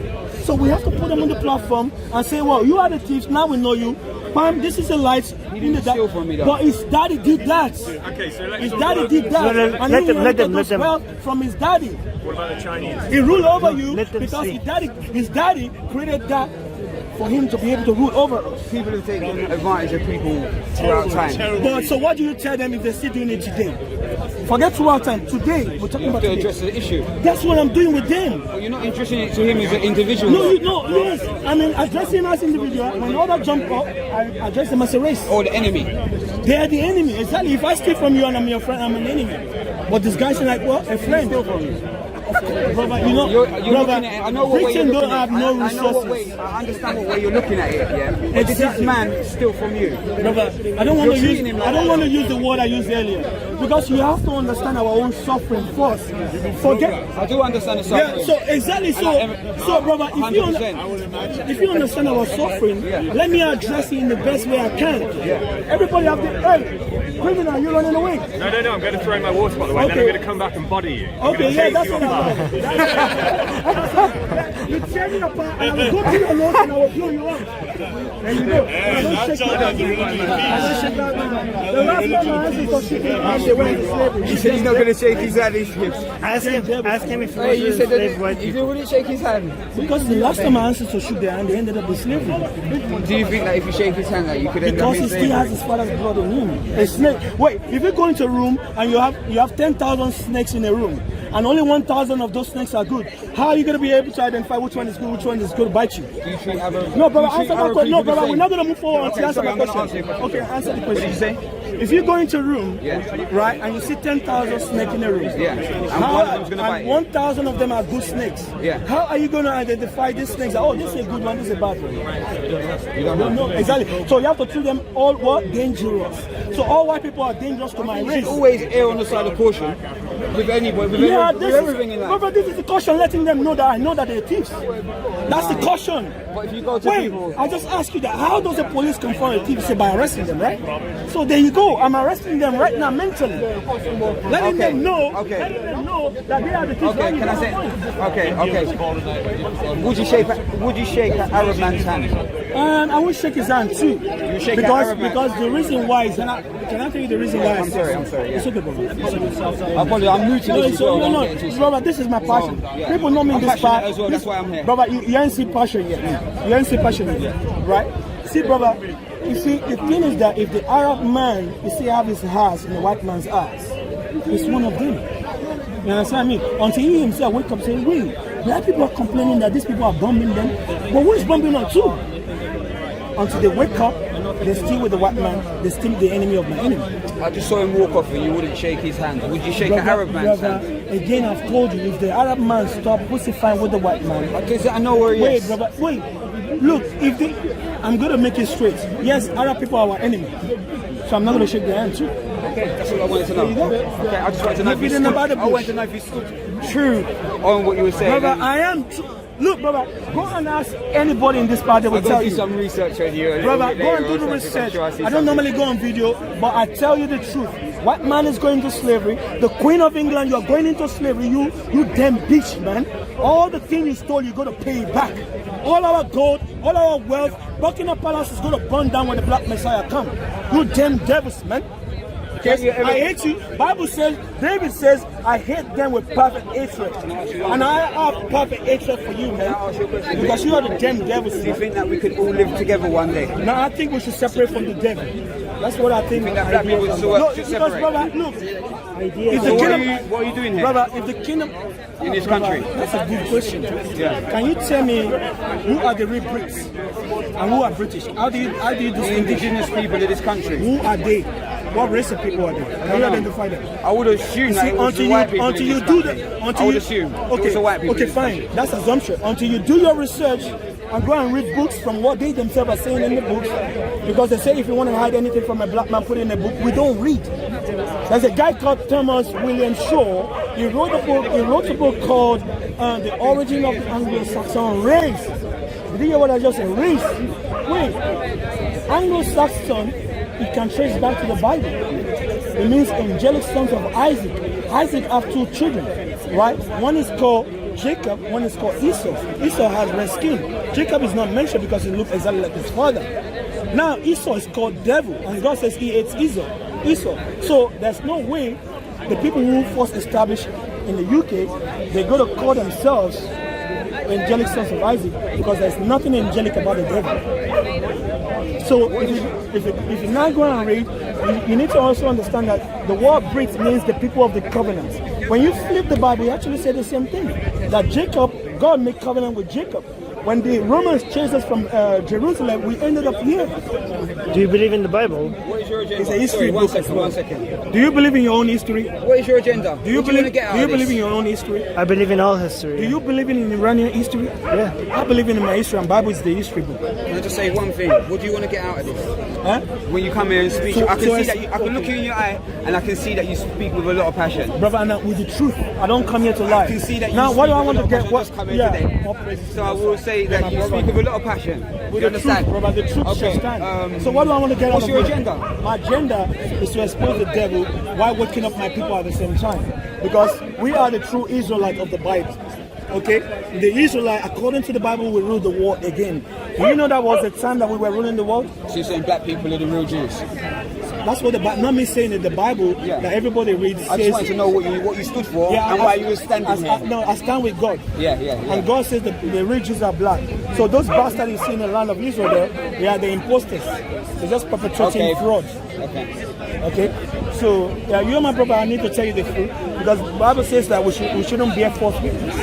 So we have to put them on the platform and say, well, you are the thieves, now we know you. Bam, this is the lights. But his daddy did that. Okay, so his daddy did that. And he inherited wealth from his daddy. What about the Chinese? He ruled over you because his daddy created that for him to be able to rule over us. People have taken advantage of people throughout time. But so what do you tell them if they're still doing it today? Forget throughout time. Today, we're talking about to address the issue. That's what I'm doing with them. But you're not addressing it to him as an individual. Yes. I mean, addressing us individual. When others jump up, I address them as a race. Or the enemy. They are the enemy. Exactly. If I steal from you and I'm your friend, I'm an enemy. But this guy's like, what? A friend. Brother, you know, you're brother, looking at it. I know what way you're looking don't have no resources. I understand what way you're looking at it, yeah. But did this man steal from you? Brother, I don't want to use the word I used earlier, because you have to understand our own suffering first. I do understand the suffering. Yeah, so exactly. So brother, if you understand our suffering, let me address it in the best way I can. Everybody have the criminal, you're running away. No, I'm going to throw my water bottle away, and then I'm going to come back and body you. Okay, that's what I'm doing. You tear me apart, and I will go to your nose and I will blow you up. There you go. I don't shake that. The last time my ancestors shook their hand, they went into slavery. He said he's not going to shake his hand. Ask him if he you said that he wouldn't shake his hand. Because the last time my ancestors shook their hand, they ended up in slavery. Do you think that if you shake his hand, that you could end up in slavery? Because he still has his father's blood in him. A snake. Wait, if you go into a room and you have 10,000 snakes in a room, and only 1,000 of those snakes are good, how are you going to be able to identify which one is good, which one is going to bite you? Do you treat Arab? No, brother, answer that question. No, brother, we're not going to move forward until you answer my question. Okay, answer the question. What did you say? If you go into a room, right, and you see 10,000 snakes in a room, and 1,000 of them are good snakes, how are you going to identify these snakes? Oh, this is a good one, this is a bad one. You don't know. Exactly. So you have to treat them all what? Dangerous. So all white people are dangerous to my race. Always err on the side of caution with anybody, with everything in life. But this is the caution, letting them know that I know that they're thieves. That's the caution. But if you go to people... I just ask you that. How does the police confront a thief? Say by arresting them, right? So there you go. I'm arresting them right now mentally. Letting them know that they are the thieves. Okay, can I say... Okay. Would you shake an Arab man's hand? I will shake his hand too. You shake because the reason why is... Can I tell you the reason why? I'm sorry. It's okay, brother. I'm new to this. No, brother, this is my passion. People know me in this part. Well, that's why I'm here. Brother, you ain't see passion yet. You ain't see passion yet, right? See, brother, you see, the thing is that if the Arab man, you see, have his ass in the white man's ass, it's one of them. You understand me? Until he himself wake up saying, wait, black people are complaining that these people are bombing them, but who is bombing them too? Until they wake up, they're still with the white man, they're still the enemy of my enemy. I just saw him walk off and you wouldn't shake his hand. Would you shake an Arab man's hand? Again, I've told you, if the Arab man stop pussyfying with the white man... Okay, I know where he is. Wait, brother, wait. Look, I'm going to make it straight. Yes, Arab people are our enemy. So I'm not going to shake their hand too. Okay, that's all I wanted to know. Okay, I just wanted to know if you stood true on what you were saying. Brother, I am Look, brother, go and ask anybody in this party will tell you. some research on you. Brother, go and do the research. I don't normally go on video, but I tell you the truth. White man is going to slavery. The Queen of England, you are going into slavery. You damn bitch, man. All the things you stole, you got to pay it back. All our gold, all our wealth, Buckingham Palace is going to burn down when the Black Messiah comes. You damn devils, man. Yes, I hate you. Bible says, David says, I hate them with perfect hatred. And I have perfect hatred for you, man. Because you are the damn devils. Do you think that we could all live together one day? No, I think we should separate from the devil. That's what I think. You think that black people should separate? Brother, look. What are you doing here? Brother, if the kingdom... In this country? That's a good question. Yeah. Can you tell me who are the real Brits and who are British? How do you the indigenous people of this country? Who are they? What race of people are they? Can you identify them? I would assume that it was the white people. Until you do that, I would assume it was the white people. Okay, fine. That's assumption. Until you do your research and go and read books from what they themselves are saying in the books, because they say if you want to hide anything from a black man, put it in a book. We don't read. There's a guy called Thomas William Shaw. He wrote a book called The Origin of the Anglo-Saxon Race. Did you hear what I just said? Race. Wait. Anglo-Saxon, it can trace back to the Bible. It means angelic sons of Isaac. Isaac have two children, right? One is called Jacob, one is called Esau. Esau has red skin. Jacob is not mentioned because he looks exactly like his father. Now Esau is called devil, and God says he hates Esau. So there's no way the people who first established in the UK, they're going to call themselves angelic sons of Isaac, because there's nothing angelic about the devil. So if you're not going to read, you need to also understand that the word Brit means the people of the covenant. When you flip the Bible, you actually say the same thing. That Jacob, God made covenant with Jacob. When the Romans chased us from Jerusalem, we ended up here. Do you believe in the Bible? What is your agenda? It's a history book. One second. Do you believe in your own history? What is your agenda? Do you believe in your own history? I believe in all history. Do you believe in Iranian history? Yeah. I believe in my history, and Bible is the history book. Can I just say one thing? What do you want to get out of this? Huh? When you come here and speak, I can see that I can look you in your eye, and I can see that you speak with a lot of passion. Brother, and with the truth. I don't come here to lie. I can see that you now, speak what do I with want a to lot of get? passion just come here today. So I will say that you speak with a lot of passion. With you understand? Truth, brother, the truth okay. shall stand. So what do I want to get out of What's your it? agenda? My agenda is to expose the devil while waking up my people at the same time. Because we are the true Israelite of the Bible. Okay? The Israelite, according to the Bible, will rule the world again. Do you know that was the time that we were ruling the world? So you're saying black people are the real Jews? That's what the Bible, not me saying it, the Bible that everybody reads says. I just wanted to know what you stood for and why you were standing here. No, I stand with God. Yeah. And God says the real Jews are black. So those bastards you see in the land of Israel there, they are the imposters. They're just perpetrating fraud. Okay? So, you are my brother, I need to tell you the truth. Because the Bible says that we shouldn't bear false witness.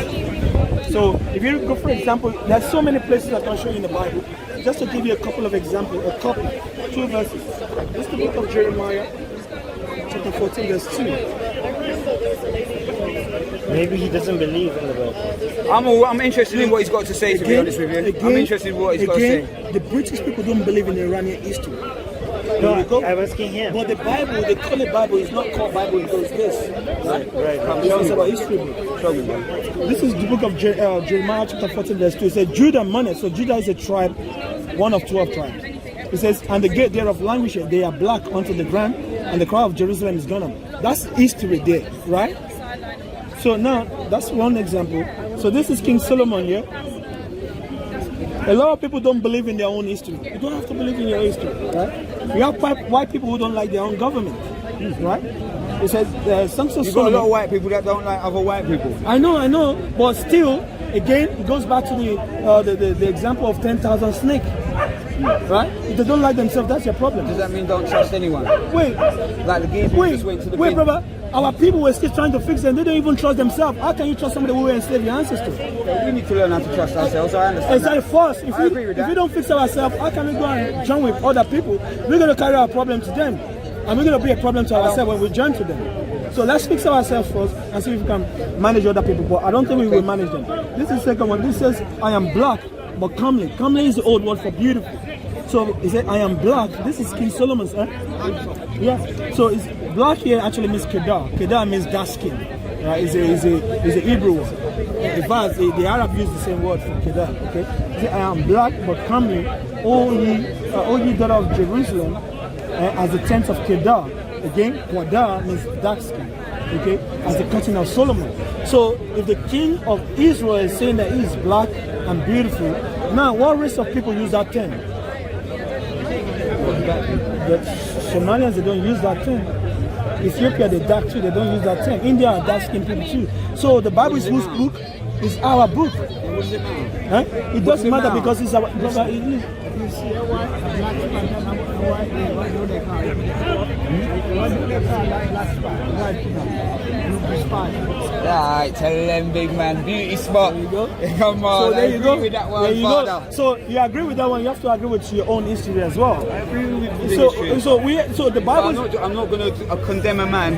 So, if you go for example, there's so many places I can show you in the Bible. Just to give you a couple of examples, a couple, 2 verses. This is the book of Jeremiah, chapter 14, verse 2. Maybe he doesn't believe in the Bible. I'm interested in what he's got to say, to be honest with you. I'm interested in what he's got to say. The British people don't believe in Iranian history. No, I'm asking him. But the Bible, they call it Bible, it's not called Bible in those days. Right. It's about history book. This is the book of Jeremiah chapter 14 verse 2. It says, Judah mourneth. So Judah is a tribe, one of 12 tribes. It says, and the gate thereof languisheth, they are black unto the ground, and the cry of Jerusalem is gone. That's history there, right? So now, that's one example. So this is King Solomon here. A lot of people don't believe in their own history. You don't have to believe in your history, right? We have white people who don't like their own government, right? It says, Songs of Solomon. You've got a lot of white people that don't like other white people. I know, but still, again, it goes back to the example of 10,000 snakes, right? If they don't like themselves, that's your problem. Does that mean don't trust anyone? Wait. Like the geese just went to the bin. Brother. Our people were still trying to fix them. They don't even trust themselves. How can you trust somebody who enslaved your ancestors? We need to learn how to trust ourselves. I understand. Exactly. First, if we don't fix ourselves, how can we go and join with other people? We're going to carry our problem to them. And we're going to be a problem to ourselves when we join to them. So let's fix ourselves first and see if we can manage other people. But I don't think we will manage them. This is the second one. This says, I am black, but comely. Comely is the old word for beautiful. So he said, I am black. This is King Solomon's. Yeah. So black here actually means Kedar. Kedar means dark skin. Right? It's a Hebrew word. The verse, the Arab use the same word for Kedar. Okay, say, I am black, but come ye, O ye daughter of Jerusalem, as the tent of Kedar. Again, Kedar means dark skin. Okay, as the curtain of Solomon. So if the king of Israel is saying that he is black and beautiful, now what race of people use that term? The Somalians, they don't use that term. Ethiopia, they dark too, they don't use that term. India are dark skinned people too. So the Bible is whose book? It's our book. Huh? It doesn't matter because it's our book. You see a white Right, tell them, big man, beauty spot. There you go. Come on, So there you go. with that one, there you father. go. So you agree with that one, you have to agree with your own history as well. I agree with the history. So the Bible. I'm not going to condemn a man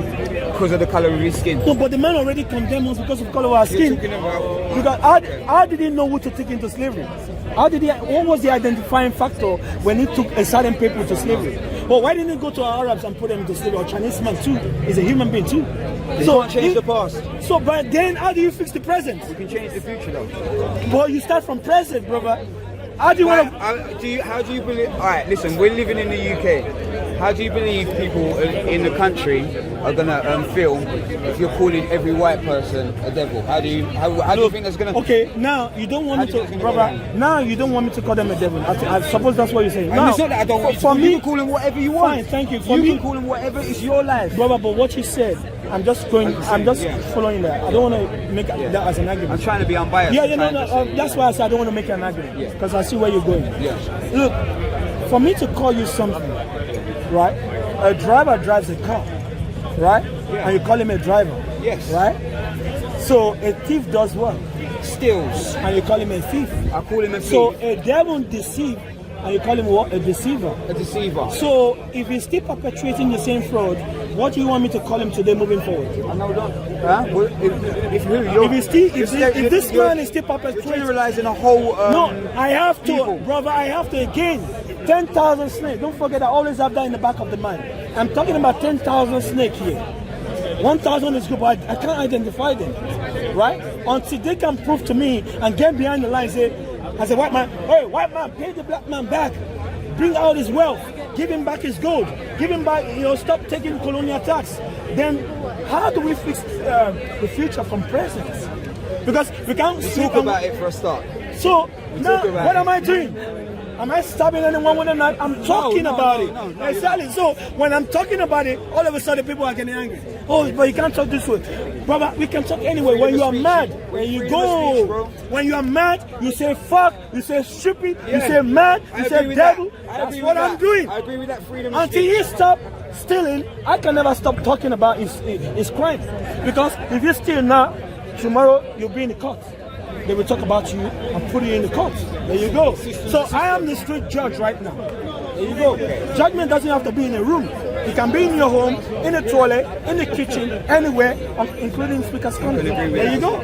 because of the color of his skin. No, but the man already condemned us because of the color of our skin. Because how did he know who to take into slavery? What was the identifying factor when he took a certain people to slavery? Well, why didn't he go to our Arabs and put them into slavery? Or Chinese man too is a human being too. So change the past. So, but then how do you fix the present? We can change the future though. Well, you start from present, brother. How do you want to? How do you believe? All right, listen. We're living in the UK. How do you believe people in the country are gonna feel if you're calling every white person a devil? How do you think that's gonna? Okay, now you don't want me to, brother. Now you don't want me to call them a devil. I suppose that's what you're saying. And now, it's not that I don't want you to. You can call them whatever you want. Fine, thank you. You can call them whatever. It's your life, brother. But what you said, I'm just following that. I don't want to make that as an argument. I'm trying to be unbiased. That's why I said I don't want to make an argument because I see where you're going. Yes. Look, for me to call you something, right? A driver drives a car, right? Yeah. And you call him a driver. Yes. Right? So a thief does what? Steals. And you call him a thief. I call him a thief. So a devil deceives, and you call him what? A deceiver. A deceiver. So if he's still perpetuating the same fraud, what do you want me to call him today moving forward? I know that. Well, if this man is still perpetuating, generalizing a whole. No, I have to, evil. brother. I have to again. 10,000 snakes. Don't forget, I always have that in the back of the mind. I'm talking about 10,000 snakes here. 1,000 is good, but I can't identify them, right? Until they can prove to me and get behind the line and say, as a white man, hey, white man, pay the black man back. Bring out his wealth. Give him back his gold. Give him back, stop taking colonial tax. Then how do we fix the future from present? Because we can't talk about it for a start. So now, what am I doing? Am I stabbing anyone with a knife? I'm talking about it. Exactly. So when I'm talking about it, all of a sudden people are getting angry. Oh, but you can't talk this way. Brother, we can talk anyway. When you are mad, when you are mad, you say fuck, you say stupid, you say mad, you say devil. That's what I'm doing. I agree with that freedom. Until he stops stealing, I can never stop talking about his crime. Because if you steal now, tomorrow you'll be in the court. They will talk about you and put you in the court. There you go. So I am the street judge right now. There you go. Judgment doesn't have to be in a room. It can be in your home, in the toilet, in the kitchen, anywhere, including speaker's corner. There you go.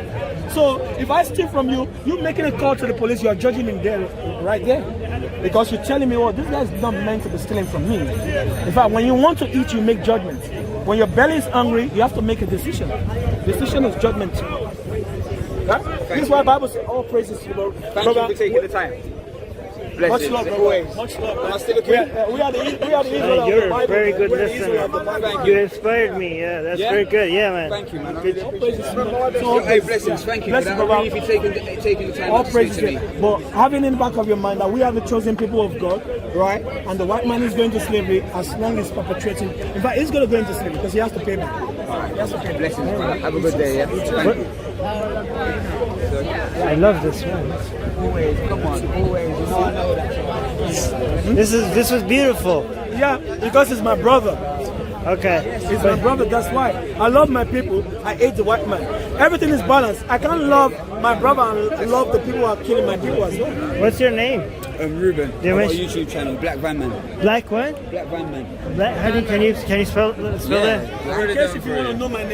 So if I steal from you, you making a call to the police, you are judging him there, right there. Because you're telling me, oh, this guy's not meant to be stealing from me. In fact, when you want to eat, you make judgments. When your belly is hungry, you have to make a decision. Decision is judgment too. Huh? This is why the Bible says all praises to the Lord. Thank you for taking the time. Much love, brother. Much love. We are the Israel of the You're Bible. a very good listener. You inspired me. Yeah, that's very good. Yeah, man. Thank you, man. Hey, blessings. Thank you. Blessings, for really taking the time all to speak praises to me. But having in the back of your mind that we are the chosen people of God, right? And the white man is going to slavery as long as perpetrating. In fact, he's going to go into slavery because he has to pay back. He has to pay back. Blessings, brother. Have a good day. Yeah. Thank you. I love this one. Always, come on, always. You know I know that. This was beautiful. Yeah, because it's my brother. Okay. It's my brother, that's why. I love my people, I hate the white man. Everything is balanced. I can't love my brother and love the people who are killing my people as well. What's your name? Ruben, Yeah, I've got a which- YouTube channel, Black Van Man. Black what? Black Van Man. Black, can you spell that? In case if you want to know my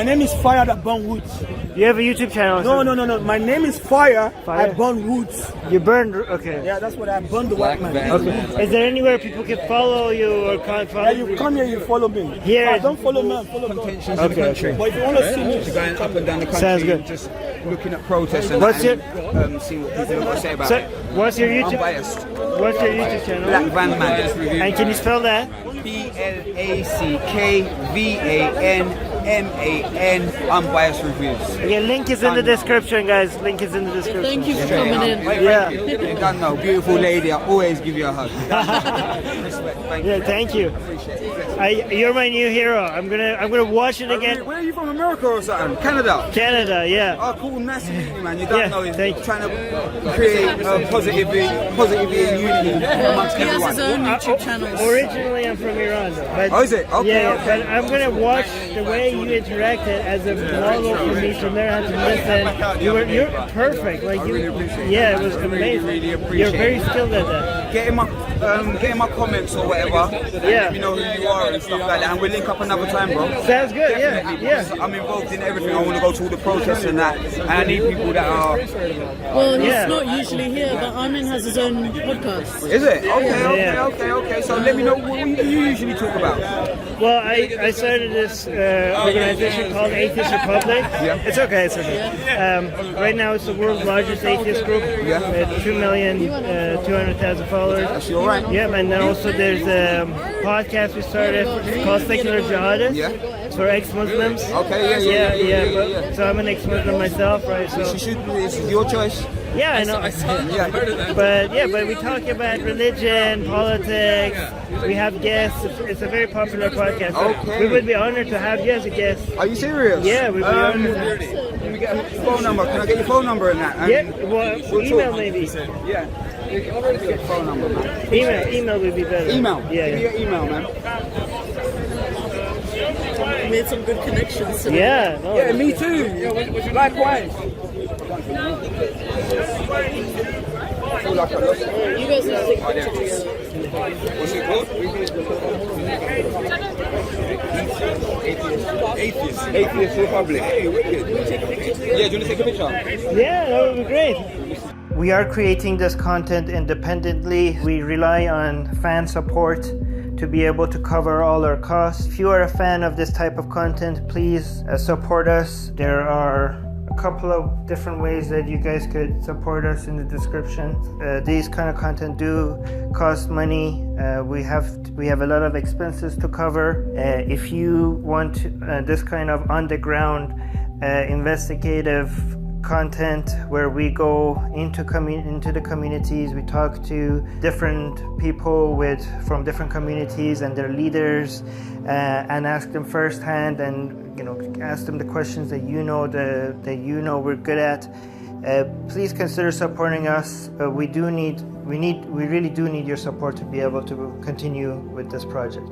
name is Fire that Burn Woods. You have a YouTube channel? No. My name is Fire. Fire? I burn woods. You burned, okay. Yeah, that's what I burn the white man. Okay. Is there anywhere people can follow you or can't follow Yeah, you come here, you follow me. Here. Don't follow me, follow God. Contentions in the country. But if you want to see me, Just going up and down the country, Sounds good. and just looking at protests and What's seeing what people have to say about So, it. what's your YouTube? Unbiased. What's your YouTube channel? Black Van Man. And can you spell that? BLACKVANMAN. Unbiased reviews. Yeah, link is in the description, guys. Link is in the description. Thank you for coming in. Yeah. You don't know, beautiful lady. I always give you a hug. Respect. Thank you. Yeah, thank you. You're my new hero. I'm gonna watch it again. Where are you from, America or something? Canada? Canada, yeah. Oh, cool, nice to meet you, man. You don't Yeah, know, he's thank you. trying to create positivity and unity amongst He has everyone. his own YouTube channel. Originally, I'm from Iran, but Oh, is it? Okay, yeah, okay. but I'm gonna watch the way you interacted as a model for me to learn how to listen. You're perfect. Like you, yeah, it was amazing. You're very skilled at that. Get in my comments or whatever. Yeah. Let me know who you are and stuff like that, and we'll link up another time, bro. Sounds good. Yeah, Definitely, yeah. because I'm involved in everything. I want to go to all the protests and that, and I need people that are. Well, he's Yeah. not usually here, but Armin has his own podcast. Is it? Okay, Yeah. okay. So let me know what you usually talk about. Well, I started this organization called Atheist Republic. Yeah. It's okay. Right now, it's the world's largest atheist group Yeah. with 2,200,000 followers. That's you alright? Yeah, and then also there's a podcast we started called Secular Jihadists. Yeah. It's for ex-Muslims. Okay, yeah. So I'm an ex-Muslim myself, right? So You should. This is your choice. yeah, I know. Yeah. But we talk about religion, politics. We have guests. It's a very popular podcast. So Okay. we would be honored to have you as a guest. Are you serious? Yeah, we'd be honored. Let me get a phone number. Can I get your phone number and that? And Yeah, well, we'll email talk. maybe. Yeah. Let's get phone number, man. Email would be better. Email. Yeah. Give me your email, man. Made some good connections today. Yeah. No, Yeah, me too. Likewise. I feel like I lost it. You guys are taking pictures. What's it called? Atheist Republic. Hey, wicked. Yeah, do you want to take a picture? Yeah, that would be great. We are creating this content independently. We rely on fan support to be able to cover all our costs. If you are a fan of this type of content, please support us. There are a couple of different ways that you guys could support us in the description. These kind of content do cost money. We have a lot of expenses to cover. If you want this kind of on-the-ground investigative content where we go into the communities, we talk to different people from different communities and their leaders, and ask them firsthand, and ask them the questions that we're good at. Please consider supporting us. We really do need your support to be able to continue with this project.